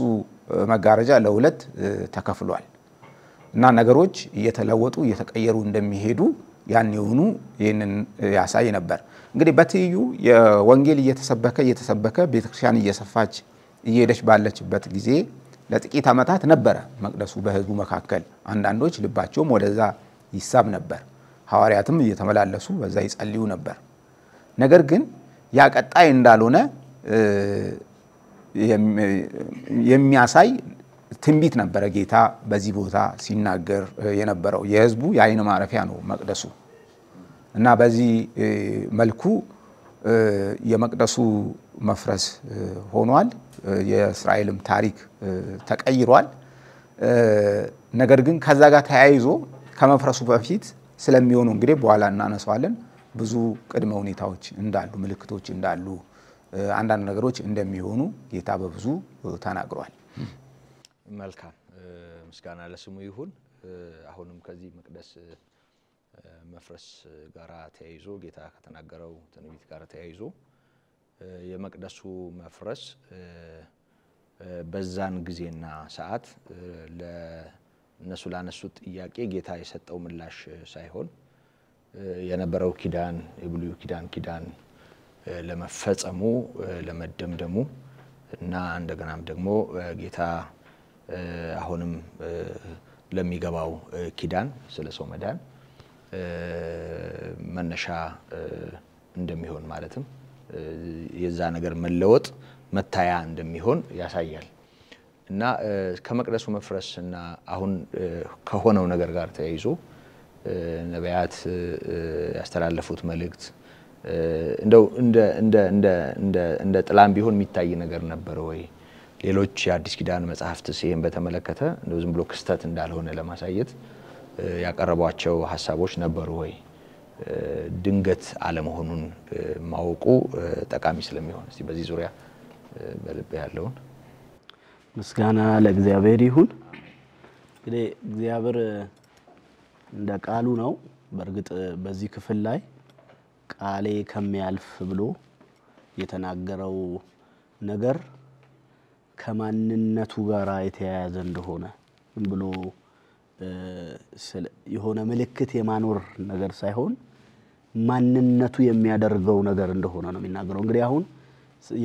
መጋረጃ ለሁለት ተከፍሏል እና ነገሮች እየተለወጡ እየተቀየሩ እንደሚሄዱ ያን የሆኑ ይሄንን ያሳይ ነበር እንግዲህ በትዩ የወንጌል እየተሰበከ ቤተክርስቲያን እየሰፋች እየሄደች ባለችበት ጊዜ ለጥቂት ዓመታት ነበር መቅደሱ በህዝቡ መካከል አንዳንዶች ልባቸውም ወደዛ ይሳብ ነበር ሐዋርያትም እየተመላለሱ በዛ ይጸልዩ ነበር ነገር ግን ያ ቀጣይ እንዳልሆነ የሚያሳይ ትንቢት ነበር ጌታ በዚህ ቦታ ሲናገር የነበረው የህዝቡ የአይን ማረፊያ ነው መቅደሱ እና በዚህ መልኩ የመቅደሱ መፍረስ ሆኗል የእስራኤልም ታሪክ ተቀይሯል ነገር ግን ከዛ ጋር ተያይዞ ከመፍረሱ በፊት ስለሚሆኑ እንግዲህ በኋላ እናነሳዋለን ብዙ ቅድመ ሁኔታዎች እንዳሉ ምልክቶች እንዳሉ አንዳንድ ነገሮች እንደሚሆኑ ጌታ በብዙ ተናግሯል መልካም ምስጋና ለስሙ ይሁን አሁንም ከዚህ መቅደስ መፍረስ ጋራ ተያይዞ ጌታ ከተናገረው ትንቢት ጋራ ተያይዞ የመቅደሱ መፍረስ በዛን ጊዜና ሰዓት ለነሱ ላነሱት ጥያቄ ጌታ የሰጠው ምላሽ ሳይሆን የነበረው ኪዳን የብሉይ ኪዳን ለመፈጸሙ ለመደምደሙ እና እንደገናም ደግሞ ጌታ አሁንም ለሚገባው ኪዳን ስለሰው መዳን መነሻ እንደሚሆን ማለትም የዛ ነገር መለወጥ መታያ እንደሚሆን ያሳያል እና ከመቅደሱ መፍረስና አሁን ከሆነው ነገር ጋር ተያይዞ ነቢያት ያስተላለፉት መልእክት እንደው እንደ ጥላም ቢሆን የሚታይ ነገር ነበር ወይ ሌሎች የአዲስ ኪዳን መጽሐፍትስ ይሄን በተመለከተ እንደው ዝም ብሎ ክስተት እንዳልሆነ ለማሳየት ያቀረቧቸው ሐሳቦች ነበሩ ወይ ድንገት አለመሆኑን ማወቁ ጠቃሚ ስለሚሆን እስቲ በዚህ ዙሪያ በልብ ያለውን ምስጋና ለእግዚአብሔር ይሁን እንግዲህ እግዚአብሔር እንደ ቃሉ ነው በርግጥ በዚህ ክፍል ላይ ቃሌ ከሚያልፍ ብሎ የተናገረው ነገር ከማንነቱ ጋር የተያያዘ እንደሆነ ብሎ የሆነ ምልክት የማኖር ነገር ሳይሆን ማንነቱ የሚያደርገው ነገር እንደሆነ ነው የሚናገረው እንግዲህ አሁን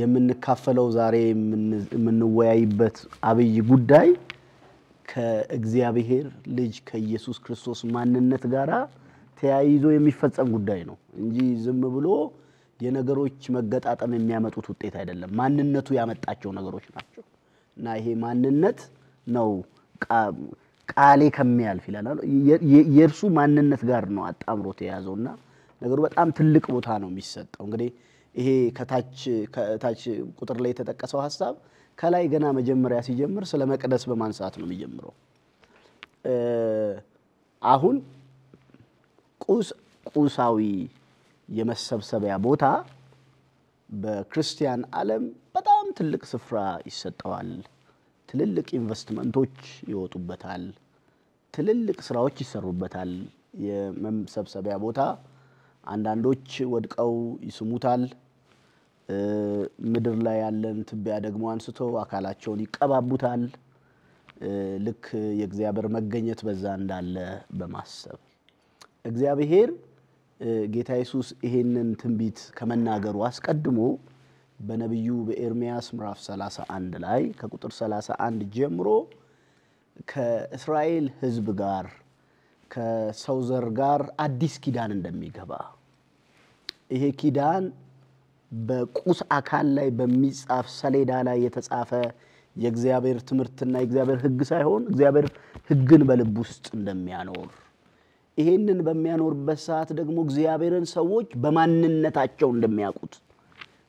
የምንካፈለው ዛሬ የምንወያይበት አብይ ጉዳይ ከእግዚአብሔር ልጅ ከኢየሱስ ክርስቶስ ማንነት ጋራ ተያይዞ የሚፈጸም ጉዳይ ነው እንጂ ዝም ብሎ የነገሮች መገጣጠም የሚያመጡት ውጤት አይደለም ማንነቱ ያመጣቸው ነገሮች ናቸው እና ይሄ ማንነት ነው ቃሌ ከሚያልፍ ይላል የርሱ ማንነት ጋር ነው አጣምሮት የያዘውና ነገሩ በጣም ትልቅ ቦታ ነው የሚሰጠው እንግዲህ ይሄ ከታች ቁጥር ላይ የተጠቀሰው ሐሳብ ከላይ ገና መጀመሪያ ሲጀምር ስለ መቅደስ በማንሳት ነው የሚጀምረው አሁን ቁሳዊ የመሰብሰቢያ ቦታ በክርስቲያን ዓለም በጣም ትልቅ ስፍራ ይሰጠዋል ትልልቅ ኢንቨስትመንቶች ይወጡበታል ትልልቅ ስራዎች ይሰሩበታል የመሰብሰቢያ ቦታ አንዳንዶች ወድቀው ይስሙታል ምድር ላይ ያለን ትቢያ ደግሞ አንስተው አካላቸውን ይቀባቡታል ልክ የእግዚአብሔር መገኘት በዛ እንዳለ በማሰብ እግዚአብሔር ጌታ ኢየሱስ ይሄንን ትንቢት ከመናገሩ አስቀድሞ በነብዩ በኤርሚያስ ምዕራፍ 31 ላይ ከቁጥር 31 ጀምሮ ከእስራኤል ሕዝብ ጋር ከሰው ዘር ጋር አዲስ ኪዳን እንደሚገባ ይሄ ኪዳን በቁስ አካል ላይ በሚጻፍ ሰሌዳ ላይ የተጻፈ የእግዚአብሔር ትምህርትና የእግዚአብሔር ሕግ ሳይሆን እግዚአብሔር ሕግን በልብ ውስጥ እንደሚያኖር ይሄንን በሚያኖርበት ሰዓት ደግሞ እግዚአብሔርን ሰዎች በማንነታቸው እንደሚያውቁት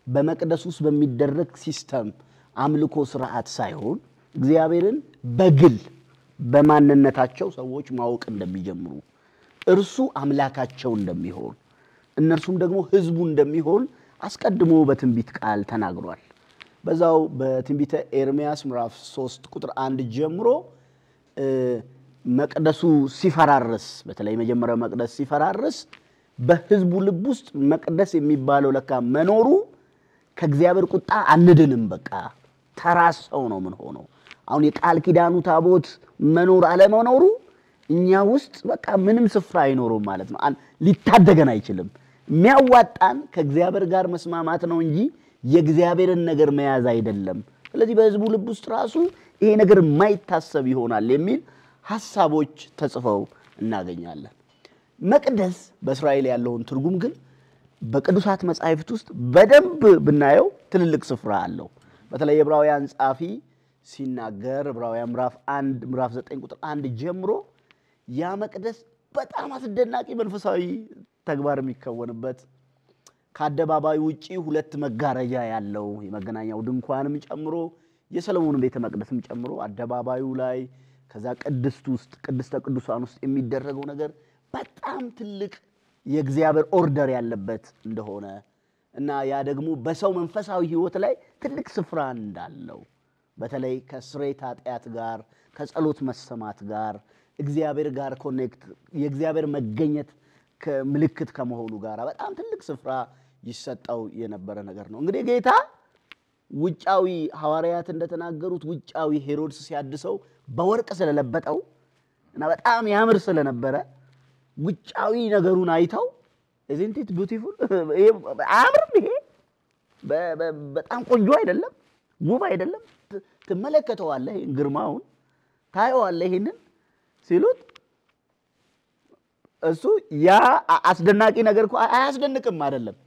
በመቅደስ ውስጥ በሚደረግ ሲስተም አምልኮ ስርዓት ሳይሆን እግዚአብሔርን በግል በማንነታቸው ሰዎች ማወቅ እንደሚጀምሩ እርሱ አምላካቸው እንደሚሆን እነርሱም ደግሞ ህዝቡ እንደሚሆን አስቀድሞ በትንቢት ቃል ተናግሯል በዛው በትንቢተ ኤርሚያስ ምዕራፍ 3 ቁጥር 1 ጀምሮ መቅደሱ ሲፈራርስ በተለይ መጀመሪያው መቅደስ ሲፈራርስ በህዝቡ ልብ ውስጥ መቅደስ የሚባለው ለካ መኖሩ ከእግዚአብሔር ቁጣ አንድንም በቃ ተራሰው ነው ምን ሆኖ አሁን የቃል ኪዳኑ ታቦት መኖር አለ መኖሩ እኛ ውስጥ በቃ ምንም ስፍራ አይኖርም ማለት ነው ሊታደገን አይችልም የሚያዋጣን ከእግዚአብሔር ጋር መስማማት ነው እንጂ የእግዚአብሔርን ነገር መያዝ አይደለም ስለዚህ በህዝቡ ልብ ውስጥ ራሱ ይሄ ነገር ማይታሰብ ይሆናል የሚል ሐሳቦች ተጽፈው እናገኛለን መቅደስ በእስራኤል ያለውን ትርጉም ግን በቅዱሳት መጻሕፍት ውስጥ በደንብ ብናየው ትልልቅ ስፍራ አለው በተለይ ዕብራውያን ጻፊ ሲናገር ዕብራውያን ምዕራፍ 1 ምዕራፍ 9 ቁጥር 1 ጀምሮ ያ መቅደስ በጣም አስደናቂ መንፈሳዊ ተግባር የሚከወንበት ከአደባባዩ ውጪ ሁለት መጋረጃ ያለው የመገናኛው ድንኳንም ጨምሮ የሰሎሞን ቤተ መቅደስም ጨምሮ አደባባዩ ላይ ከዛ ቅድስተ ቅዱሳን ውስጥ የሚደረገው ነገር በጣም ትልቅ የእግዚአብሔር ኦርደር ያለበት እንደሆነ እና ያ ደግሞ በሰው መንፈሳዊ ህይወት ላይ ትልቅ ስፍራ እንዳለው በተለይ ከስሬት ኃጢአት ጋር ከጸሎት መሰማት ጋር እግዚአብሔር ጋር ኮኔክት የእግዚአብሔር መገኘት ከምልክት ከመሆኑ ጋር በጣም ትልቅ ስፍራ ይሰጣው የነበረ ነገር ነው እንግዲህ ጌታ ውጫዊ ሐዋርያት እንደተናገሩት ውጫዊ ሄሮድስ ሲያድሰው በወርቅ ስለለበጠው እና በጣም ያምር ስለነበረ ውጫዊ ነገሩን አይተው isn't it beautiful አምርም ይሄ በጣም ቆንጆ አይደለም ውብ አይደለም ተመለከተዋለህ ግርማውን ታየዋለህ ይሄንን ሲሉት እሱ ያ አስደናቂ ነገር እኮ አያስደንቅም አይደለም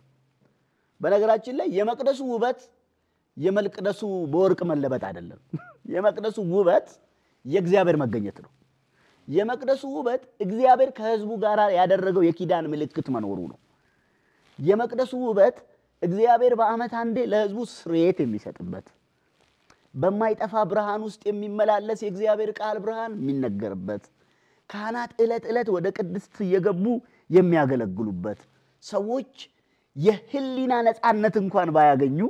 በነገራችን ላይ የመቅደሱ ውበት የመልቅደሱ በወርቅ መለበጥ አይደለም የመቅደሱ ውበት የእግዚአብሔር መገኘት ነው የመቅደሱ ውበት እግዚአብሔር ከህዝቡ ጋር ያደረገው የኪዳን ምልክት መኖሩ ነው የመቅደሱ ውበት እግዚአብሔር በአመት አንዴ ለህዝቡ ስርየት የሚሰጥበት በማይጠፋ ብርሃን ውስጥ የሚመላለስ የእግዚአብሔር ቃል ብርሃን የሚነገርበት ካህናት ዕለት ወደ ቅድስት እየገቡ የሚያገለግሉበት ሰዎች የህሊና ነፃነት እንኳን ባያገኙ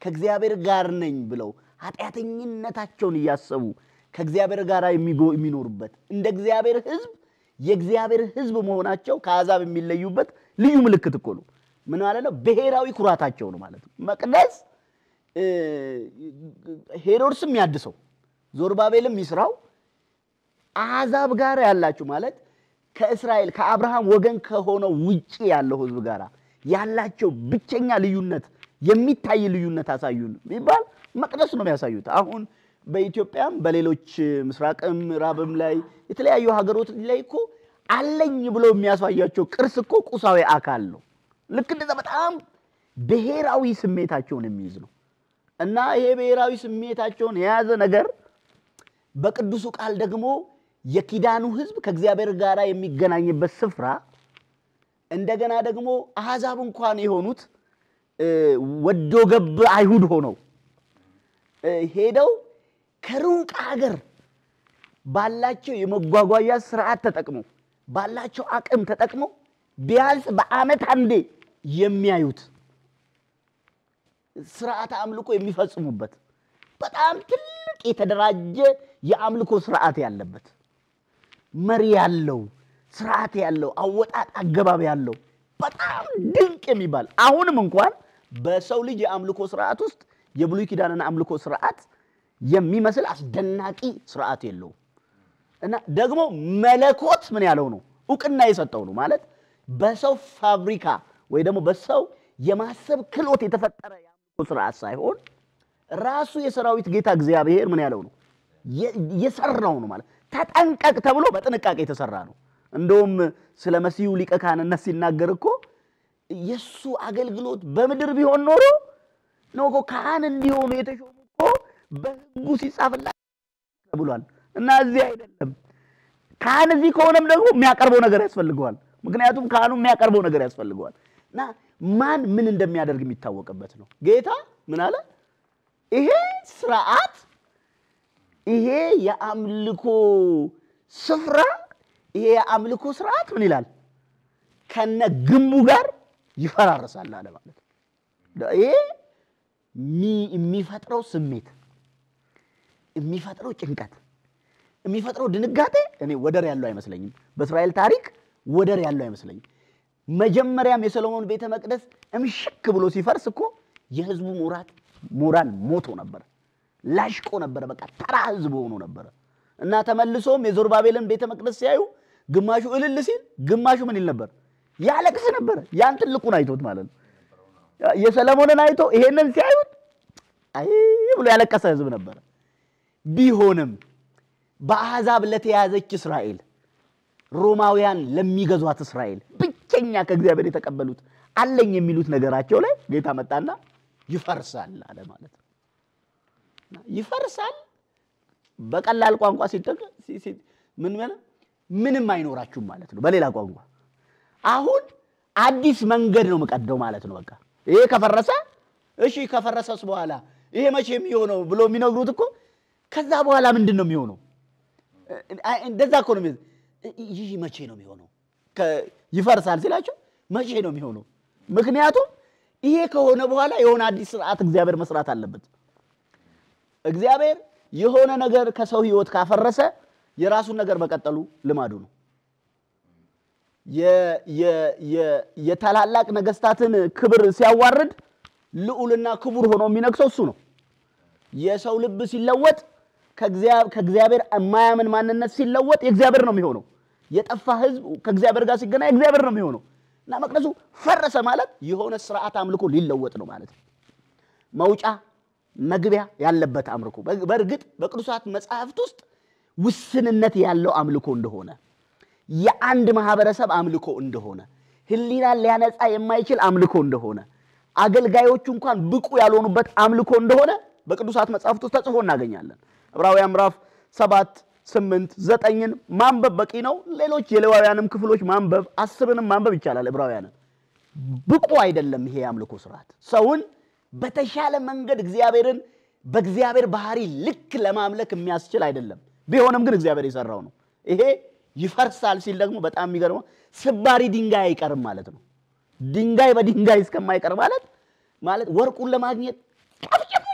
ከእግዚአብሔር ጋር ነኝ ብለው ኃጢአተኝነታቸውን ያያሰቡ ከእግዚአብሔር ጋር የሚኖሩበት እንደ እግዚአብሔር ህዝብ የእግዚአብሔር ህዝብ መሆናቸው ከአዛብ የሚለዩበት ልዩ ምልክት እኮ ነው ምን ማለት ነው ብሔራዊ ኩራታቸው ነው ማለት ነው መቅደስ ሄሮድስም ያድሰው ዞርባቤልም ይስራው አዛብ ጋር ያላችሁ ማለት ከእስራኤል ከአብርሃም ወገን ከሆነው ውጪ ያለው ህዝብ ጋር ያላቸው ብቸኛ ልዩነት የሚታይ ልዩነት አሳዩን ቢባል መቅደስ ነው የሚያሳዩት አሁን በኢትዮጵያም በሌሎች ምስራቅም ራብም ላይ የተለያዩ ሀገሮች ላይ እኮ አለኝ ብሎ የሚያሳያቸው ቅርስ እኮ ቁሳዊ አካል ነው። ልክ እንደዛ በጣም ብሔራዊ ስሜታቸውን የሚይዝ ነው። እና ይሄ ብሔራዊ ስሜታቸውን የያዘ ነገር በቅዱሱ ቃል ደግሞ የኪዳኑ ሕዝብ ከእግዚአብሔር ጋር የሚገናኝበት ስፍራ እንደገና ደግሞ አሕዛብ እንኳን የሆኑት ወዶ ገብ አይሁድ ሆነው ሄደው ከሩቅ ሀገር ባላቸው የመጓጓዣ ስርዓት ተጠቅመው ባላቸው አቅም ተጠቅመው ቢያንስ በአመት አንዴ የሚያዩት ስርዓት አምልኮ የሚፈጽሙበት በጣም ትልቅ የተደራጀ የአምልኮ ስርዓት ያለበት መሪ ያለው ስርዓት ያለው አወጣጥ አገባብ ያለው በጣም ድንቅ የሚባል አሁንም እንኳን በሰው ልጅ የአምልኮ ስርዓት ውስጥ የብሉይ ኪዳንና አምልኮ ስርዓት የሚመስል አስደናቂ ስርዓት የለው እና ደግሞ መለኮት ምን ያለው ነው ዕውቅና የሰጠው ነው ማለት በሰው ፋብሪካ ወይ ደግሞ በሰው የማሰብ ክሎት የተፈጠረ የአምልኮ ስርዓት ሳይሆን ራሱ የሰራዊት ጌታ እግዚአብሔር ምን ያለው ነው የሰራው ነው ማለት ተጠንቀቅ ተብሎ በጥንቃቄ የተሰራ ነው። እንደውም ስለ መሲሁ ሊቀ ካህንነት ሲናገር እኮ የሱ አገልግሎት በምድር ቢሆን ኖሮ ነው እኮ ካህን እንዲሆኑ የተሾሙ እኮ በሕጉ ሲጻፍላቸው ብሏል። እና እዚህ አይደለም ካህን እዚህ ከሆነም ደግሞ የሚያቀርበው ነገር ያስፈልገዋል። ምክንያቱም ካህኑ የሚያቀርበው ነገር ያስፈልገዋል እና ማን ምን እንደሚያደርግ የሚታወቅበት ነው። ጌታ ምን አለ? ይሄ ስርዓት ይሄ የአምልኮ ስፍራ ይሄ የአምልኮ ስርዓት ምን ይላል? ከነ ግንቡ ጋር ይፈራረሳል አለ ማለት ነው። ይሄ የሚፈጥረው ስሜት የሚፈጥረው ጭንቀት የሚፈጥረው ድንጋጤ እኔ ወደር ያለው አይመስለኝም። በእስራኤል ታሪክ ወደር ያለው አይመስለኝም። መጀመሪያም የሰሎሞን ቤተ መቅደስ እምሽክ ብሎ ሲፈርስ እኮ የህዝቡ ሞራል ሞቶ ነበር፣ ላሽቆ ነበር፣ በቃ ተራ ህዝብ ሆኖ ነበር። እና ተመልሶም የዞርባቤልን ቤተ መቅደስ ሲያዩ ግማሹ እልል ሲል ግማሹ ምን ይል ነበር? ያለቅስ ነበር። ያን ትልቁን አይቶት ማለት ነው። የሰሎሞንን አይቶ ይሄንን ሲያዩት አይ ብሎ ያለቀሰ ህዝብ ነበር። ቢሆንም በአሕዛብ ለተያዘች እስራኤል ሮማውያን ለሚገዟት እስራኤል ብቸኛ ከእግዚአብሔር የተቀበሉት አለኝ የሚሉት ነገራቸው ላይ ጌታ መጣና ይፈርሳል አለ ማለት ነው። ይፈርሳል በቀላል ቋንቋ ሲተካ ምንም አይኖራችሁም ማለት ነው። በሌላ ቋንቋ አሁን አዲስ መንገድ ነው መቀደው ማለት ነው። በቃ ይሄ ከፈረሰ እሺ ከፈረሰስ በኋላ ይሄ መቼ የሚሆነው ብሎ የሚነግሩት እኮ ከዛ በኋላ ምንድነው የሚሆነው? እንደዛ እኮ ነው። ይሄ መቼ ነው የሚሆነው? ይፈርሳል ሲላቸው መቼ ነው የሚሆነው? ምክንያቱም ይሄ ከሆነ በኋላ የሆነ አዲስ ስርዓት እግዚአብሔር መስራት አለበት። እግዚአብሔር የሆነ ነገር ከሰው ህይወት ካፈረሰ የራሱን ነገር መቀጠሉ ልማዱ ነው። የታላላቅ ነገስታትን ክብር ሲያዋርድ ልዑልና ክቡር ሆኖ የሚነክሰው እሱ ነው። የሰው ልብ ሲለወጥ ከእግዚአብሔር የማያምን ማንነት ሲለወጥ የእግዚአብሔር ነው የሚሆነው። የጠፋ ህዝብ ከእግዚአብሔር ጋር ሲገናኝ እግዚአብሔር ነው የሚሆነው። እና መቅደሱ ፈረሰ ማለት የሆነ ስርዓት አምልኮ ሊለወጥ ነው ማለት ነው። መውጫ መግቢያ ያለበት አምልኮ በእርግጥ በቅዱሳት መጻሕፍት ውስጥ ውስንነት ያለው አምልኮ እንደሆነ የአንድ ማህበረሰብ አምልኮ እንደሆነ ህሊናን ሊያነጻ የማይችል አምልኮ እንደሆነ አገልጋዮቹ እንኳን ብቁ ያልሆኑበት አምልኮ እንደሆነ በቅዱሳት መጻሕፍት ውስጥ ተጽፎ እናገኛለን። ዕብራውያን ምዕራፍ 7 8 9ን ማንበብ በቂ ነው። ሌሎች የሌዋውያንም ክፍሎች ማንበብ 10ንም ማንበብ ይቻላል። ዕብራውያንን ብቁ አይደለም ይሄ አምልኮ ስርዓት ሰውን በተሻለ መንገድ እግዚአብሔርን በእግዚአብሔር ባህሪ ልክ ለማምለክ የሚያስችል አይደለም። ቢሆንም ግን እግዚአብሔር የሰራው ነው። ይሄ ይፈርሳል ሲል ደግሞ በጣም የሚገርመው ስባሪ ድንጋይ አይቀርም ማለት ነው። ድንጋይ በድንጋይ እስከማይቀር ማለት ወርቁን ለማግኘት ጨብጨብ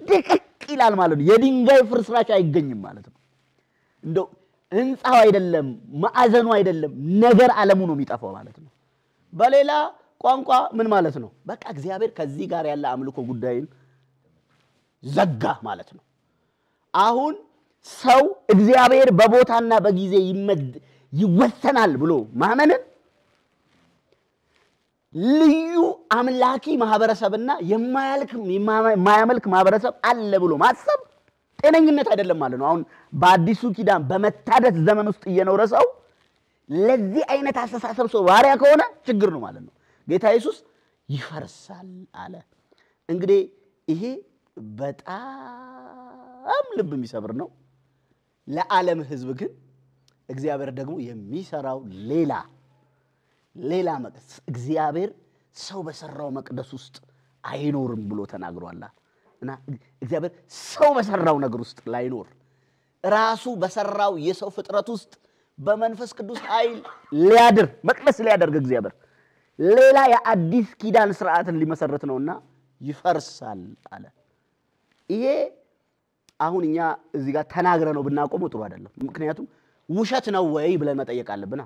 ደቀቅ ይላል ማለት ነው። የድንጋይ ፍርስራሽ አይገኝም ማለት ነው። እንደው ህንጻው አይደለም ማዕዘኑ አይደለም ነገር ዓለሙ ነው የሚጠፋው ማለት ነው። በሌላ ቋንቋ ምን ማለት ነው? በቃ እግዚአብሔር ከዚህ ጋር ያለ አምልኮ ጉዳይን ዘጋ ማለት ነው። አሁን ሰው እግዚአብሔር በቦታና በጊዜ ይወሰናል ብሎ ማመንን ልዩ አምላኪ ማህበረሰብና የማያመልክ ማህበረሰብ አለ ብሎ ማሰብ ጤነኝነት አይደለም ማለት ነው። አሁን በአዲሱ ኪዳን በመታደስ ዘመን ውስጥ እየኖረ ሰው ለዚህ አይነት አስተሳሰብ ሰው ባሪያ ከሆነ ችግር ነው ማለት ነው። ጌታ ኢየሱስ ይፈርሳል አለ። እንግዲህ ይሄ በጣም ልብ የሚሰብር ነው። ለዓለም ሕዝብ ግን እግዚአብሔር ደግሞ የሚሰራው ሌላ መቅደስ እግዚአብሔር ሰው በሰራው መቅደስ ውስጥ አይኖርም ብሎ ተናግሯል። እና እግዚአብሔር ሰው በሰራው ነገር ውስጥ ላይኖር ራሱ በሰራው የሰው ፍጥረት ውስጥ በመንፈስ ቅዱስ ኃይል ሊያድር መቅደስ ሊያደርግ እግዚአብሔር ሌላ የአዲስ ኪዳን ስርዓትን ሊመሰረት ነውና ይፈርሳል አለ። ይሄ አሁን እኛ እዚህ ጋር ተናግረ ነው ብናቆመው ጥሩ አይደለም። ምክንያቱም ውሸት ነው ወይ ብለን መጠየቅ አለብና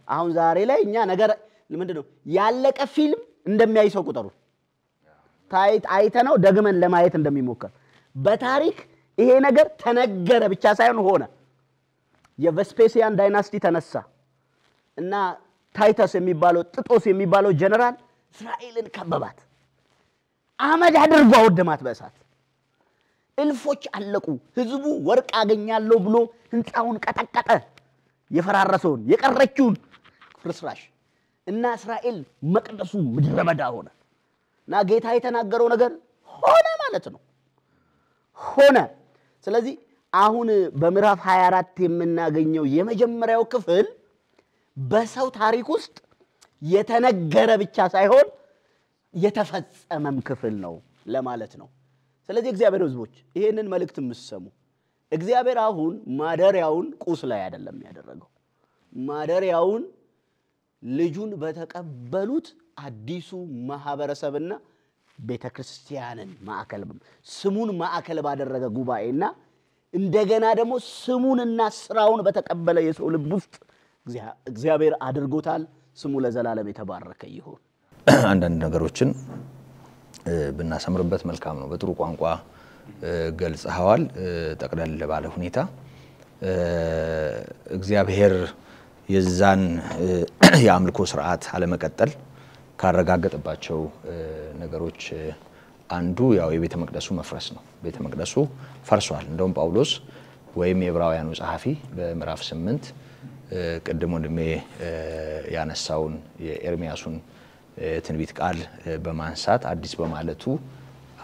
አሁን ዛሬ ላይ እኛ ነገር ምንድነው ያለቀ ፊልም እንደሚያይ ሰው ቁጠሩ። አይተነው ደግመን ለማየት እንደሚሞከር በታሪክ ይሄ ነገር ተነገረ ብቻ ሳይሆን ሆነ። የቬስፔሲያን ዳይናስቲ ተነሳ እና ታይተስ የሚባለው ጥጦስ የሚባለው ጀነራል እስራኤልን ከበባት። አመድ አድርጎ አወደማት በእሳት። እልፎች አለቁ። ህዝቡ ወርቅ አገኛለሁ ብሎ ህንጻውን ቀጠቀጠ። የፈራረሰውን የቀረችውን ፍርስራሽ እና እስራኤል መቅደሱ ምድረ በዳ ሆነ። እና ጌታ የተናገረው ነገር ሆነ ማለት ነው። ሆነ። ስለዚህ አሁን በምዕራፍ 24 የምናገኘው የመጀመሪያው ክፍል በሰው ታሪክ ውስጥ የተነገረ ብቻ ሳይሆን የተፈጸመም ክፍል ነው ለማለት ነው። ስለዚህ እግዚአብሔር ሕዝቦች ይሄንን መልእክት የምትሰሙ እግዚአብሔር አሁን ማደሪያውን ቁስ ላይ አይደለም ያደረገው። ማደሪያውን ልጁን በተቀበሉት አዲሱ ማህበረሰብና ቤተክርስቲያንን ማዕከል ስሙን ማዕከል ባደረገ ጉባኤና እንደገና ደግሞ ስሙንና ስራውን በተቀበለ የሰው ልብ ውስጥ እግዚአብሔር አድርጎታል። ስሙ ለዘላለም የተባረከ ይሁን። አንዳንድ ነገሮችን ብናሰምርበት መልካም ነው። በጥሩ ቋንቋ ገልጸዋል። ጠቅለል ባለ ሁኔታ እግዚአብሔር የዛን የአምልኮ ስርዓት አለመቀጠል ካረጋገጠባቸው ነገሮች አንዱ ያው የቤተ መቅደሱ መፍረስ ነው። ቤተ መቅደሱ ፈርሷል። እንደውም ጳውሎስ ወይም የዕብራውያኑ ጸሐፊ በምዕራፍ 8 ቀድሞ ወንድሜ ያነሳውን የኤርሚያሱን ትንቢት ቃል በማንሳት አዲስ በማለቱ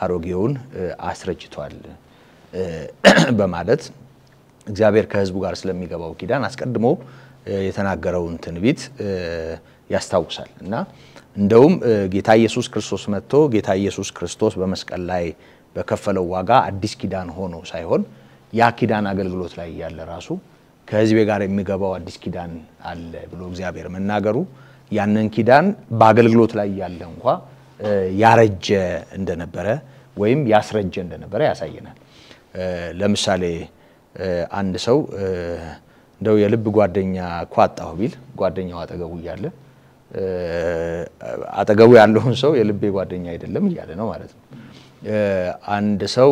አሮጌውን አስረጅቷል በማለት እግዚአብሔር ከሕዝቡ ጋር ስለሚገባው ኪዳን አስቀድሞ የተናገረውን ትንቢት ያስታውሳል። እና እንደውም ጌታ ኢየሱስ ክርስቶስ መጥቶ ጌታ ኢየሱስ ክርስቶስ በመስቀል ላይ በከፈለው ዋጋ አዲስ ኪዳን ሆኖ ሳይሆን ያ ኪዳን አገልግሎት ላይ ያለ ራሱ ከሕዝቤ ጋር የሚገባው አዲስ ኪዳን አለ ብሎ እግዚአብሔር መናገሩ ያንን ኪዳን በአገልግሎት ላይ ያለ እንኳን ያረጀ እንደነበረ ወይም ያስረጀ እንደነበረ ያሳየናል። ለምሳሌ አንድ ሰው እንደው የልብ ጓደኛ ቋጣው ቢል ጓደኛው አጠገቡ ያለ አጠገቡ ያለውን ሰው የልቤ ጓደኛ አይደለም ይያለ ነው ማለት ነው። አንድ ሰው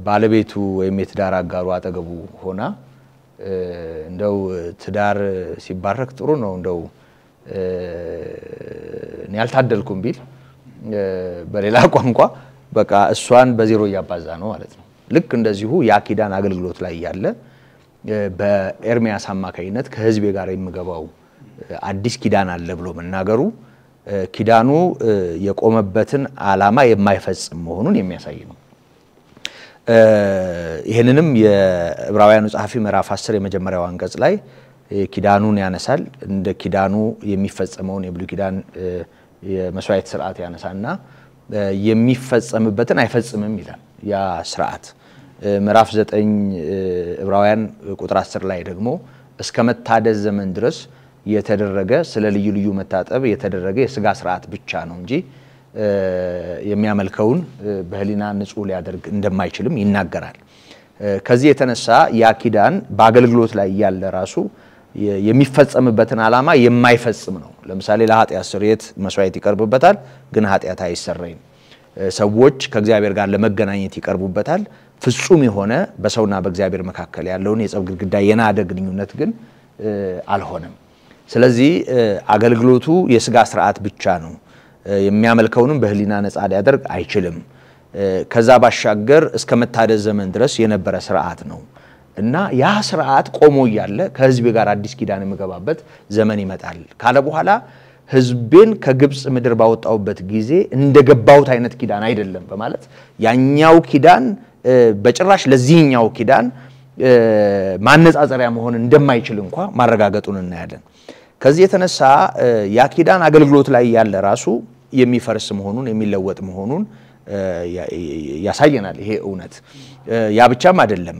ባለቤቱ ወይም የትዳር አጋሩ አጠገቡ ሆና እንደው ትዳር ሲባረክ ጥሩ ነው እንደው እኔ ያልታደልኩም ቢል በሌላ ቋንቋ በቃ እሷን በዜሮ ያባዛ ነው ማለት ነው። ልክ እንደዚሁ ያ ኪዳን አገልግሎት ላይ ያለ በኤርሚያስ አማካይነት ከሕዝቤ ጋር የሚገባው አዲስ ኪዳን አለ ብሎ መናገሩ ኪዳኑ የቆመበትን ዓላማ የማይፈጽም መሆኑን የሚያሳይ ነው። ይሄንንም የዕብራውያኑ ጸሐፊ ምዕራፍ 10 የመጀመሪያው አንቀጽ ላይ ኪዳኑን ያነሳል። እንደ ኪዳኑ የሚፈጸመውን የብሉይ ኪዳን የመስዋዕት ስርዓት ያነሳና የሚፈጸምበትን አይፈጽምም ይላል። ያ ስርዓት ምዕራፍ 9 ዕብራውያን ቁጥር 10 ላይ ደግሞ እስከ መታደስ ዘመን ድረስ የተደረገ ስለ ልዩ ልዩ መታጠብ የተደረገ የሥጋ ስርዓት ብቻ ነው እንጂ የሚያመልከውን በህሊና ንጹህ ሊያደርግ እንደማይችልም ይናገራል። ከዚህ የተነሳ ያ ኪዳን በአገልግሎት ላይ ያለ ራሱ የሚፈጸምበትን ዓላማ የማይፈጽም ነው። ለምሳሌ ለኃጢአት ስርየት መስዋዕት ይቀርብበታል፣ ግን ኃጢአት አይሰረይም። ሰዎች ከእግዚአብሔር ጋር ለመገናኘት ይቀርቡበታል። ፍጹም የሆነ በሰውና በእግዚአብሔር መካከል ያለውን የጸብ ግድግዳ የናደ ግንኙነት ግን አልሆነም። ስለዚህ አገልግሎቱ የሥጋ ስርዓት ብቻ ነው። የሚያመልከውንም በህሊና ነፃ ሊያደርግ አይችልም። ከዛ ባሻገር እስከ መታደስ ዘመን ድረስ የነበረ ስርዓት ነው እና ያ ስርዓት ቆሞ ያለ ከህዝብ ጋር አዲስ ኪዳን የመገባበት ዘመን ይመጣል ካለ በኋላ ህዝቤን ከግብጽ ምድር ባወጣውበት ጊዜ እንደገባውት አይነት ኪዳን አይደለም በማለት ያኛው ኪዳን በጭራሽ ለዚህኛው ኪዳን ማነጻጸሪያ መሆን እንደማይችል እንኳን ማረጋገጡን እናያለን ከዚህ የተነሳ ያ ኪዳን አገልግሎት ላይ ያለ ራሱ የሚፈርስ መሆኑን የሚለወጥ መሆኑን ያሳየናል ይሄ እውነት ያ ብቻም አይደለም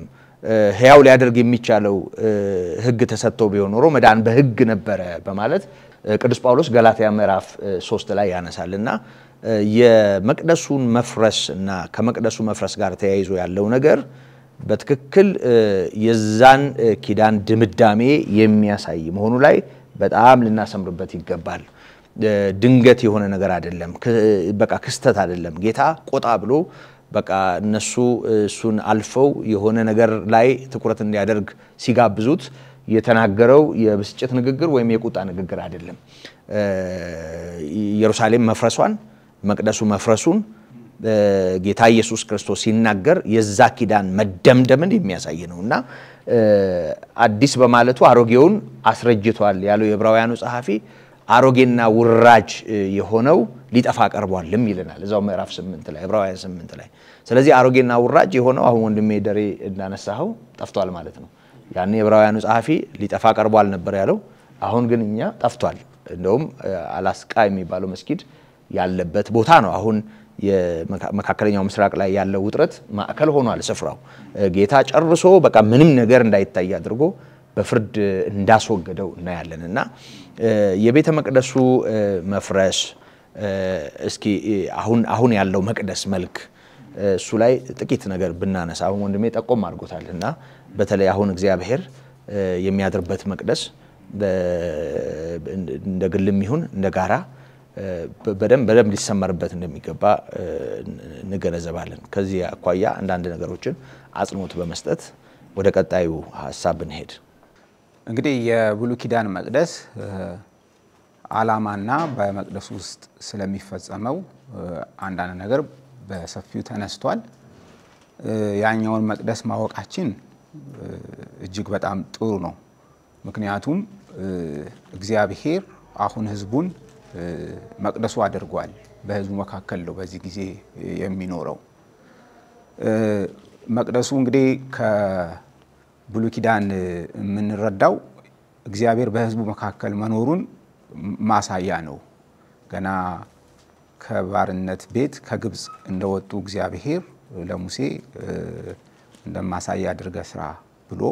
ህያው ሊያደርግ የሚቻለው ህግ ተሰጥቶ ቢሆን ኖሮ መዳን በህግ ነበረ በማለት ቅዱስ ጳውሎስ ገላትያ ምዕራፍ 3 ላይ ያነሳልና የመቅደሱን መፍረስና ከመቅደሱ መፍረስ ጋር ተያይዞ ያለው ነገር በትክክል የዛን ኪዳን ድምዳሜ የሚያሳይ መሆኑ ላይ በጣም ልናሰምርበት ይገባል ድንገት የሆነ ነገር አይደለም በቃ ክስተት አይደለም ጌታ ቆጣ ብሎ በቃ እነሱ እሱን አልፈው የሆነ ነገር ላይ ትኩረት እንዲያደርግ ሲጋብዙት የተናገረው የብስጭት ንግግር ወይም የቁጣ ንግግር አይደለም ኢየሩሳሌም መፍረሷን መቅደሱ መፍረሱን ጌታ ኢየሱስ ክርስቶስ ሲናገር የዛ ኪዳን መደምደምን የሚያሳይ ነውና አዲስ በማለቱ አሮጌውን አስረጅቷል ያለው የዕብራውያኑ ጸሐፊ አሮጌና ውራጅ የሆነው ሊጠፋ ቀርቧልም ይለናል እዛው ምዕራፍ 8 ላይ ዕብራውያን 8 ላይ ስለዚህ አሮጌና ውራጅ የሆነው አሁን ወንድሜ ደሬ እንዳነሳው ጠፍቷል ማለት ነው ያኔ ዕብራውያኑ ጸሐፊ ሊጠፋ ቀርቧል ነበር ያለው አሁን ግን እኛ ጠፍቷል እንደውም አላስቃ የሚባለው መስጊድ ያለበት ቦታ ነው አሁን የመካከለኛው ምስራቅ ላይ ያለው ውጥረት ማዕከል ሆኗል ስፍራው ጌታ ጨርሶ በቃ ምንም ነገር እንዳይታይ አድርጎ በፍርድ እንዳስወገደው እናያለንና የቤተ መቅደሱ መፍረስ እስኪ አሁን ያለው መቅደስ መልክ እሱ ላይ ጥቂት ነገር ብናነሳ አሁን ወንድሜ ጠቆም አድርጎታልና በተለይ አሁን እግዚአብሔር የሚያድርበት መቅደስ እንደ ግልም ይሁን እንደ ጋራ በደም ሊሰመርበት እንደሚገባ እንገነዘባለን ከዚህ አኳያ አንዳንድ ነገሮችን አጽንኦት በመስጠት ወደ ቀጣዩ ሐሳብ እንሄድ እንግዲህ የብሉይ ኪዳን መቅደስ ዓላማና በመቅደሱ ውስጥ ስለሚፈጸመው አንዳንድ ነገር በሰፊው ተነስቷል ያኛውን መቅደስ ማወቃችን እጅግ በጣም ጥሩ ነው ምክንያቱም እግዚአብሔር አሁን ህዝቡን መቅደሱ አድርጓል በህዝቡ መካከል ነው በዚህ ጊዜ የሚኖረው መቅደሱ እንግዲህ ከብሉይ ኪዳን የምንረዳው እግዚአብሔር በህዝቡ መካከል መኖሩን ማሳያ ነው ገና ከባርነት ቤት ከግብጽ እንደወጡ እግዚአብሔር ለሙሴ እንደማሳያ አድርገ ስራ ብሎ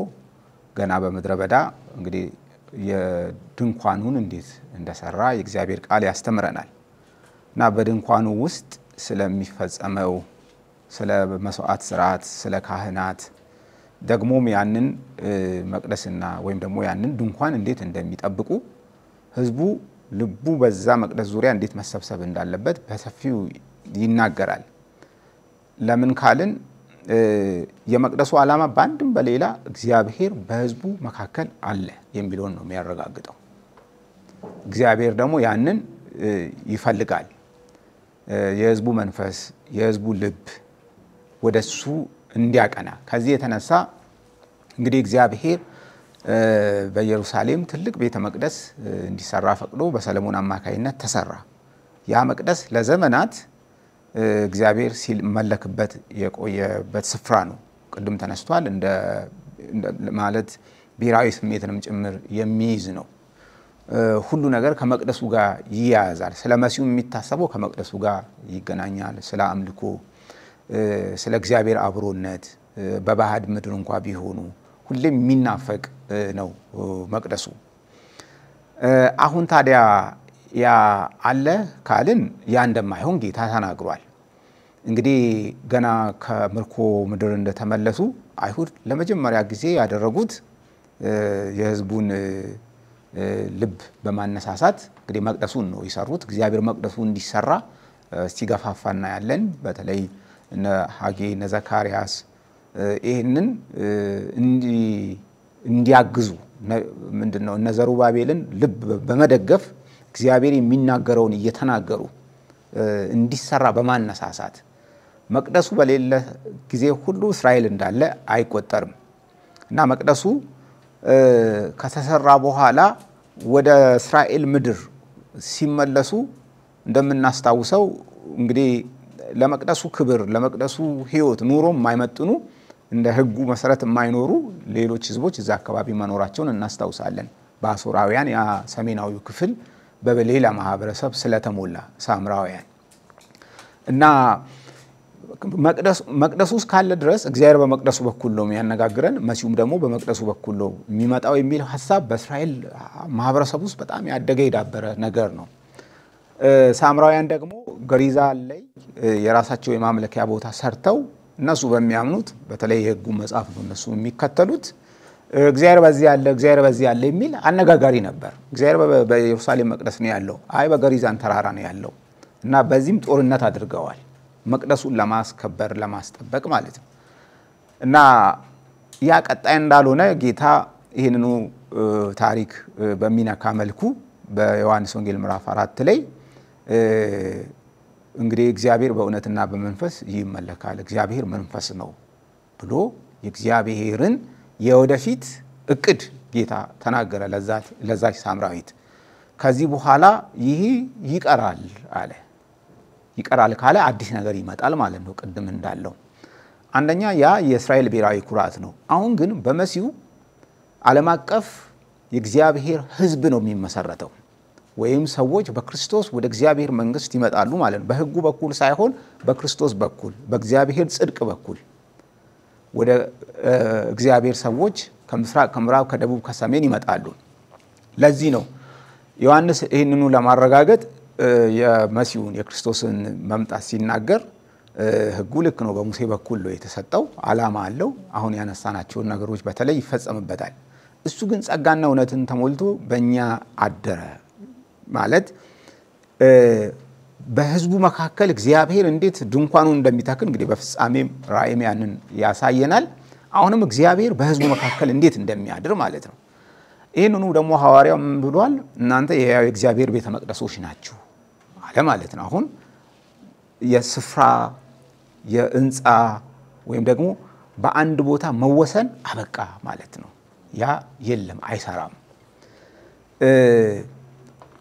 ገና በመድረ በዳ እንግዲህ የድንኳኑን እንዴት እንደሰራ የእግዚአብሔር ቃል ያስተምረናል እና በድንኳኑ ውስጥ ስለሚፈጸመው ስለ መስዋዕት ሥርዓት ስለ ካህናት ደግሞም ያንን መቅደስና ወይም ደግሞ ያንን ድንኳን እንዴት እንደሚጠብቁ ህዝቡ ልቡ በዛ መቅደስ ዙሪያ እንዴት መሰብሰብ እንዳለበት በሰፊው ይናገራል ለምን ካልን የመቅደሱ ዓላማ ባንድም በሌላ እግዚአብሔር በህዝቡ መካከል አለ የሚለውን ነው የሚያረጋግጠው እግዚአብሔር ደግሞ ያንን ይፈልጋል የህዝቡ መንፈስ የህዝቡ ልብ ወደሱ እንዲያቀና ከዚህ የተነሳ እንግዲህ እግዚአብሔር በኢየሩሳሌም ትልቅ ቤተ መቅደስ እንዲሰራ ፈቅዶ በሰለሞን አማካይነት ተሰራ ያ መቅደስ ለዘመናት እግዚአብሔር ሲመለክበት የቆየበት ስፍራ ነው ቅድም ተነስቷል እንደ ማለት ብሔራዊ ስሜትንም ጭምር የሚይዝ ነው ሁሉ ነገር ከመቅደሱ ጋር ይያያዛል ስለ መሲሁ የሚታሰበው ከመቅደሱ ጋር ይገናኛል ስለ አምልኮ ስለ እግዚአብሔር አብሮነት በባህድ ምድር እንኳን ቢሆኑ ሁሌም የሚናፈቅ ነው መቅደሱ አሁን ታዲያ ያ አለ ካልን ያ እንደማይሆን ጌታ ተናግሯል እንግዲህ ገና ከምርኮ ምድር እንደተመለሱ አይሁድ ለመጀመሪያ ጊዜ ያደረጉት የህዝቡን ልብ በማነሳሳት እንግዲህ መቅደሱን ነው ይሰሩት እግዚአብሔር መቅደሱ እንዲሰራ ሲገፋፋና ያለን በተለይ እነ ሐጌ እነ ዘካርያስ ይሄንን እንዲያግዙ ምንድነው እነ ዘሩባቤልን ልብ በመደገፍ እግዚአብሔር የሚናገረውን እየተናገሩ እንዲሰራ በማነሳሳት መቅደሱ በሌለ ጊዜ ሁሉ እስራኤል እንዳለ አይቆጠርም እና መቅደሱ ከተሰራ በኋላ ወደ እስራኤል ምድር ሲመለሱ እንደምናስታውሰው እንግዲህ ለመቅደሱ ክብር ለመቅደሱ ሕይወት ኑሮ የማይመጥኑ እንደ ሕጉ መሰረት የማይኖሩ ሌሎች ህዝቦች እዛ አካባቢ መኖራቸውን እናስታውሳለን በአሦራውያን ያ ሰሜናዊው ክፍል በሌላ ማህበረሰብ ስለተሞላ ሳምራውያን እና መቅደሱ ካለ ድረስ እግዚአብሔር በመቅደሱ በኩል ነው የሚያነጋግረን መሲሁም ደግሞ በመቅደሱ በኩል ነው የሚመጣው የሚል ሐሳብ በእስራኤል ማህበረሰብ ውስጥ በጣም ያደገ የዳበረ ነገር ነው ሳምራውያን ደግሞ ገሪዛ ላይ የራሳቸው የማምለኪያ ቦታ ሰርተው እነሱ በሚያምኑት በተለይ የሕጉ መጽሐፍ ነው እነሱ የሚከተሉት እግዚአብሔር በዚህ ያለ የሚል አነጋጋሪ ነበር እግዚአብሔር በኢየሩሳሌም መቅደስ ነው ያለው አይ በገሪዛን ተራራ ነው ያለው እና በዚህም ጦርነት አድርገዋል መቅደሱን ለማስከበር ለማስጠበቅ ማለት ነው እና ያ ቀጣይ እንዳልሆነ ጌታ ይሄንኑ ታሪክ በሚነካ መልኩ በዮሐንስ ወንጌል ምዕራፍ 4 ላይ እንግዲህ እግዚአብሔር በእውነትና በመንፈስ ይመለካል እግዚአብሔር መንፈስ ነው ብሎ የእግዚአብሔርን የወደፊት እቅድ ጌታ ተናገረ ለዛች ሳምራዊት ከዚህ በኋላ ይሄ ይቀራል አለ ይቀራል ካለ አዲስ ነገር ይመጣል ማለት ነው ቅድም እንዳለው አንደኛ ያ የእስራኤል ብሔራዊ ኩራት ነው አሁን ግን በመሲሁ ዓለም አቀፍ የእግዚአብሔር ሕዝብ ነው የሚመሰረተው ወይም ሰዎች በክርስቶስ ወደ እግዚአብሔር መንግስት ይመጣሉ ማለት ነው በሕጉ በኩል ሳይሆን በክርስቶስ በኩል በእግዚአብሔር ጽድቅ በኩል ወደ እግዚአብሔር ሰዎች ከምስራቅ ከምዕራብ ከደቡብ ከሰሜን ይመጣሉ ለዚህ ነው ዮሐንስ ይሄንኑ ለማረጋገጥ የመሲሁን የክርስቶስን መምጣት ሲናገር ሕጉ ልክ ነው በሙሴ በኩል ነው የተሰጠው ዓላማ አለው አሁን ያነሳናቸው ነገሮች በተለይ ይፈጸምበታል እሱ ግን ጸጋና እውነትን ተሞልቶ በእኛ አደረ ማለት በህዝቡ መካከል እግዚአብሔር እንዴት ድንኳኑን እንደሚተክል እንግዲህ በፍጻሜም ራእይም ያንን ያሳየናል አሁንም እግዚአብሔር በህዝቡ መካከል እንዴት እንደሚያድር ማለት ነው ይሄንኑ ደግሞ ሐዋርያው ምን ብሏል እናንተ የእግዚአብሔር ቤተ መቅደሶች ናችሁ አለ ማለት ነው አሁን የስፍራ የእንጻ ወይም ደግሞ በአንድ ቦታ መወሰን አበቃ ማለት ነው ያ የለም አይሰራም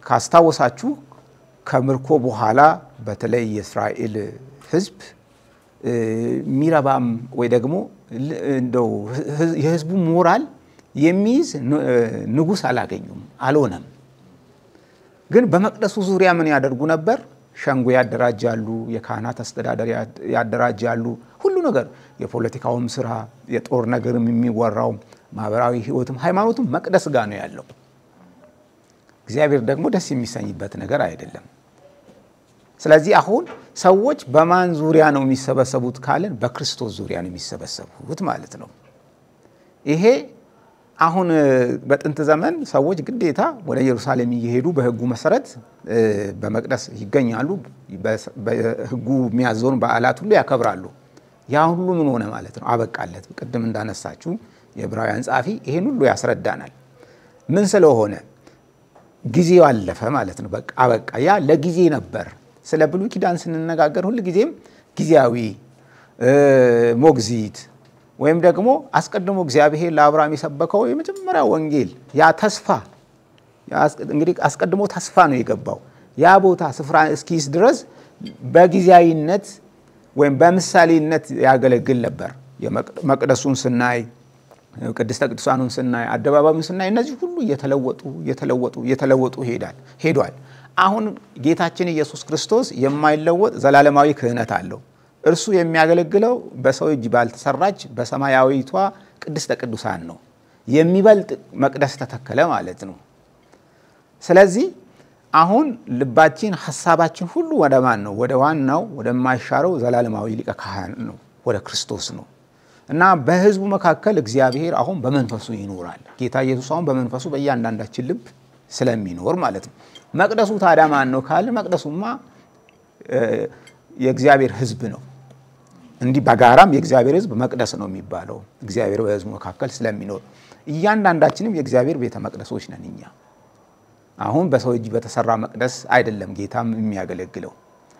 ካስታወሳችሁ ከምርኮ በኋላ በተለይ የእስራኤል ህዝብ ሚራባም ወይ ደግሞ እንደው የህዝቡ ሞራል የሚይዝ ንጉስ አላገኙም አልሆነም ግን በመቅደሱ ዙሪያ ምን ያደርጉ ነበር ሸንጎ ያደራጃሉ የካህናት አስተዳደር ያደራጃሉ ሁሉ ነገር የፖለቲካውም ስራ የጦር ነገርም የሚወራው ማህበራዊ ህይወትም ሃይማኖትም መቅደስ ጋር ነው ያለው እግዚአብሔር ደግሞ ደስ የሚሰኝበት ነገር አይደለም ስለዚህ አሁን ሰዎች በማን ዙሪያ ነው የሚሰበሰቡት ካለን በክርስቶስ ዙሪያ ነው የሚሰበሰቡት ማለት ነው ይሄ አሁን በጥንት ዘመን ሰዎች ግዴታ ወደ ኢየሩሳሌም ይሄዱ በሕጉ መሰረት በመቅደስ ይገኛሉ በሕጉ የሚያዘውን በዓላት ሁሉ ያከብራሉ ያ ሁሉ ምን ሆነ ማለት ነው አበቃለት ቅድም እንዳነሳችሁ የዕብራውያን ጻፊ ይሄን ሁሉ ያስረዳናል ምን ስለሆነ ጊዜው አለፈ ማለት ነው በቃ አበቃ ያ ለጊዜ ነበር ስለ ብሉይ ኪዳን ስንነጋገር ሁሉ ጊዜም ጊዜያዊ ሞግዚት ወይም ደግሞ አስቀድሞ እግዚአብሔር ለአብርሃም የሰበከው የመጀመሪያ ወንጌል ያ ተስፋ እንግዲህ አስቀድሞ ተስፋ ነው የገባው ያ ቦታ ስፍራ እስኪስ ድረስ በጊዜያዊነት ወይም በምሳሌነት ያገለግል ነበር የመቅደሱን ስናይ ቅድስተ ቅዱሳኑን ስናይ አደባባዩን ስናይ እነዚህ ሁሉ እየተለወጡ ሄዷል አሁን ጌታችን ኢየሱስ ክርስቶስ የማይለወጥ ዘላለማዊ ክህነት አለው እርሱ የሚያገለግለው በሰው እጅ ባልተሰራች በሰማያዊቷ ቅድስተ ቅዱሳን ነው የሚበልጥ መቅደስ ተተከለ ማለት ነው ስለዚህ አሁን ልባችን ሐሳባችን ሁሉ ወደ ማን ነው ወደ ዋናው ወደማይሻረው ዘላለማዊ ሊቀ ካህን ነው ወደ ክርስቶስ ነው እና በህዝቡ መካከል እግዚአብሔር አሁን በመንፈሱ ይኖራል ጌታ ኢየሱስ አሁን በመንፈሱ በእያንዳንዳችን ልብ ስለሚኖር ማለት ነው መቅደሱ ታዲያ ማን ነው ካለ መቅደሱማ የእግዚአብሔር ህዝብ ነው እንዲህ በጋራም የእግዚአብሔር ህዝብ መቅደስ ነው የሚባለው እግዚአብሔር በህዝቡ መካከል ስለሚኖር እያንዳንዳችንም የእግዚአብሔር ቤተ መቅደሶች ነን እኛ አሁን በሰው እጅ በተሰራ መቅደስ አይደለም ጌታም የሚያገለግለው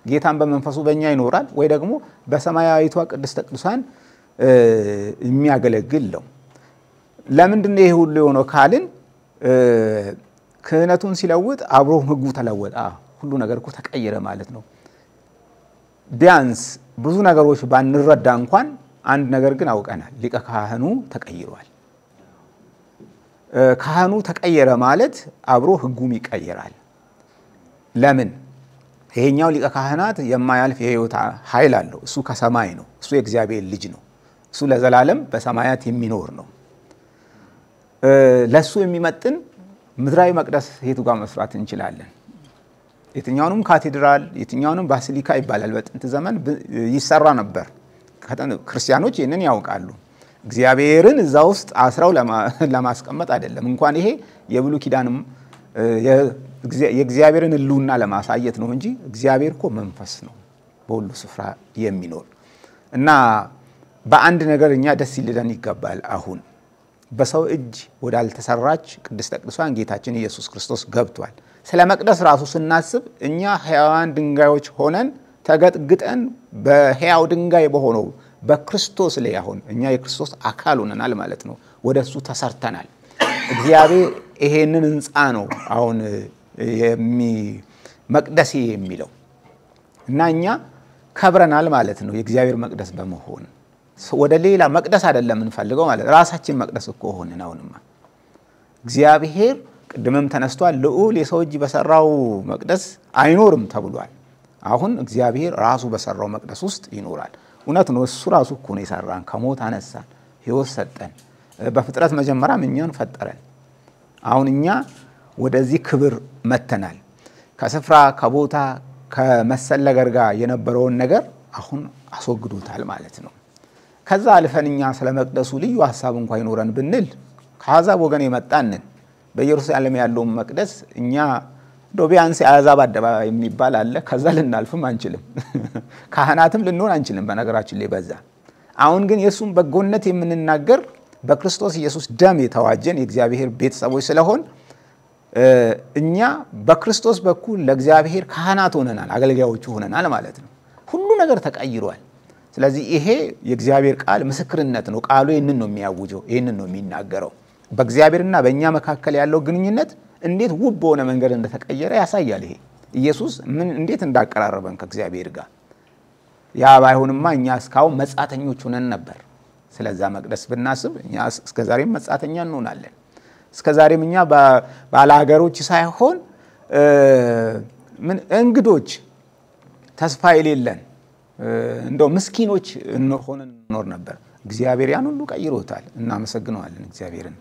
ጌታን በመንፈሱ በእኛ ይኖራል ወይ ደግሞ በሰማያዊቷ ቅድስተ ቅዱሳን የሚያገለግል ነው። ለምንድን ነው ይሄ ሁሉ የሆነው ካልን ክህነቱን ሲለውጥ አብሮ ህጉ ተለወጠ። ሁሉ ነገር እኮ ተቀየረ ማለት ነው። ቢያንስ ብዙ ነገሮች ባንረዳ እንኳን አንድ ነገር ግን አውቀናል። ሊቀ ካህኑ ተቀይሯል። ካህኑ ተቀየረ ማለት አብሮ ህጉም ይቀየራል። ለምን? ይሄኛው ሊቀ ካህናት የማያልፍ የህይወት ኃይል አለው። እሱ ከሰማይ ነው። እሱ የእግዚአብሔር ልጅ ነው። እሱ ለዘላለም በሰማያት የሚኖር ነው። ለሱ የሚመጥን ምድራዊ መቅደስ የቱ ጋር መስራት እንችላለን? የትኛውንም ካቴድራል የትኛውንም ባሲሊካ ይባላል በጥንት ዘመን ይሰራ ነበር። ክርስቲያኖች ይሄንን ያውቃሉ። እግዚአብሔርን እዛ ውስጥ አስራው ለማስቀመጥ አይደለም። እንኳን ይሄ የብሉይ ኪዳንም የእግዚአብሔርን ህልውና ለማሳየት ነው እንጂ እግዚአብሔር እኮ መንፈስ ነው በሁሉ ስፍራ የሚኖር እና በአንድ ነገር እኛ ደስ ይለን ይገባል። አሁን በሰው እጅ ወዳልተሰራች ቅድስተ ቅዱሳን ጌታችን ኢየሱስ ክርስቶስ ገብቷል። ስለ መቅደስ ራሱ ስናስብ እኛ ሕያዋን ድንጋዮች ሆነን ተገጥግጠን በሕያው ድንጋይ በሆነው በክርስቶስ ላይ አሁን እኛ የክርስቶስ አካል ሆነናል ማለት ነው። ወደሱ ተሰርተናል። እግዚአብሔር ይሄንን ህንጻ ነው አሁን መቅደስ የሚለው እና እኛ ከብረናል ማለት ነው። የእግዚአብሔር መቅደስ በመሆን ወደ ሌላ መቅደስ አይደለም እንፈልገው ማለት ራሳችን መቅደስ እኮ ሆነን አሁንማ እግዚአብሔር ቅድምም ተነስቷል። ልዑል የሰው እጅ በሰራው መቅደስ አይኖርም ተብሏል። አሁን እግዚአብሔር ራሱ በሰራው መቅደስ ውስጥ ይኖራል። እውነት ነው። እሱ ራሱ እኮ ነው የሰራን። ከሞት አነሳን፣ ህይወት ሰጠን። በፍጥረት መጀመሪያም እኛን ፈጠረን። አሁን እኛ ወደዚህ ክብር መተናል። ከስፍራ ከቦታ ከመሰል ነገር ጋር የነበረውን ነገር አሁን አስወግዶታል ማለት ነው። ከዛ አልፈንኛ ስለ መቅደሱ ልዩ ሐሳብ እንኳን ይኖረን ብንል ከአሕዛብ ወገን የመጣንን በኢየሩሳሌም ያለው መቅደስ እኛ ዶቢያንስ የአሕዛብ አደባባይ የሚባል አለ። ከዛ ልናልፍም አንችልም። ካህናትም ልንሆን አንችልም በነገራችን ላይ በዛ። አሁን ግን የሱን በጎነት የምንናገር በክርስቶስ ኢየሱስ ደም የተዋጀን የእግዚአብሔር ቤተሰቦች ስለሆን እኛ በክርስቶስ በኩል ለእግዚአብሔር ካህናት ሆነናል፣ አገልጋዮቹ ሆነናል ማለት ነው። ሁሉ ነገር ተቀይሯል። ስለዚህ ይሄ የእግዚአብሔር ቃል ምስክርነት ነው። ቃሉ ይሄንን ነው የሚያውጀው፣ ይሄንን ነው የሚናገረው። በእግዚአብሔርና በእኛ መካከል ያለው ግንኙነት እንዴት ውብ በሆነ መንገድ እንደተቀየረ ያሳያል። ይሄ ኢየሱስ ምን እንዴት እንዳቀራረበን ከእግዚአብሔር ጋር። ያ ባይሆንማ እኛ እስካሁን መጻተኞች ሆነን ነበር። ስለዛ መቅደስ ብናስብ እኛ እስከዛሬም መጻተኛ እንሆናለን። እስከዛሬም እኛ ባለሀገሮች ሳይሆን ምን እንግዶች ተስፋ የሌለን እንደው ምስኪኖች ሆነን እንኖር ነበር። እግዚአብሔር ያን ሁሉ ቀይሮታል። እናመሰግነዋለን እግዚአብሔርን።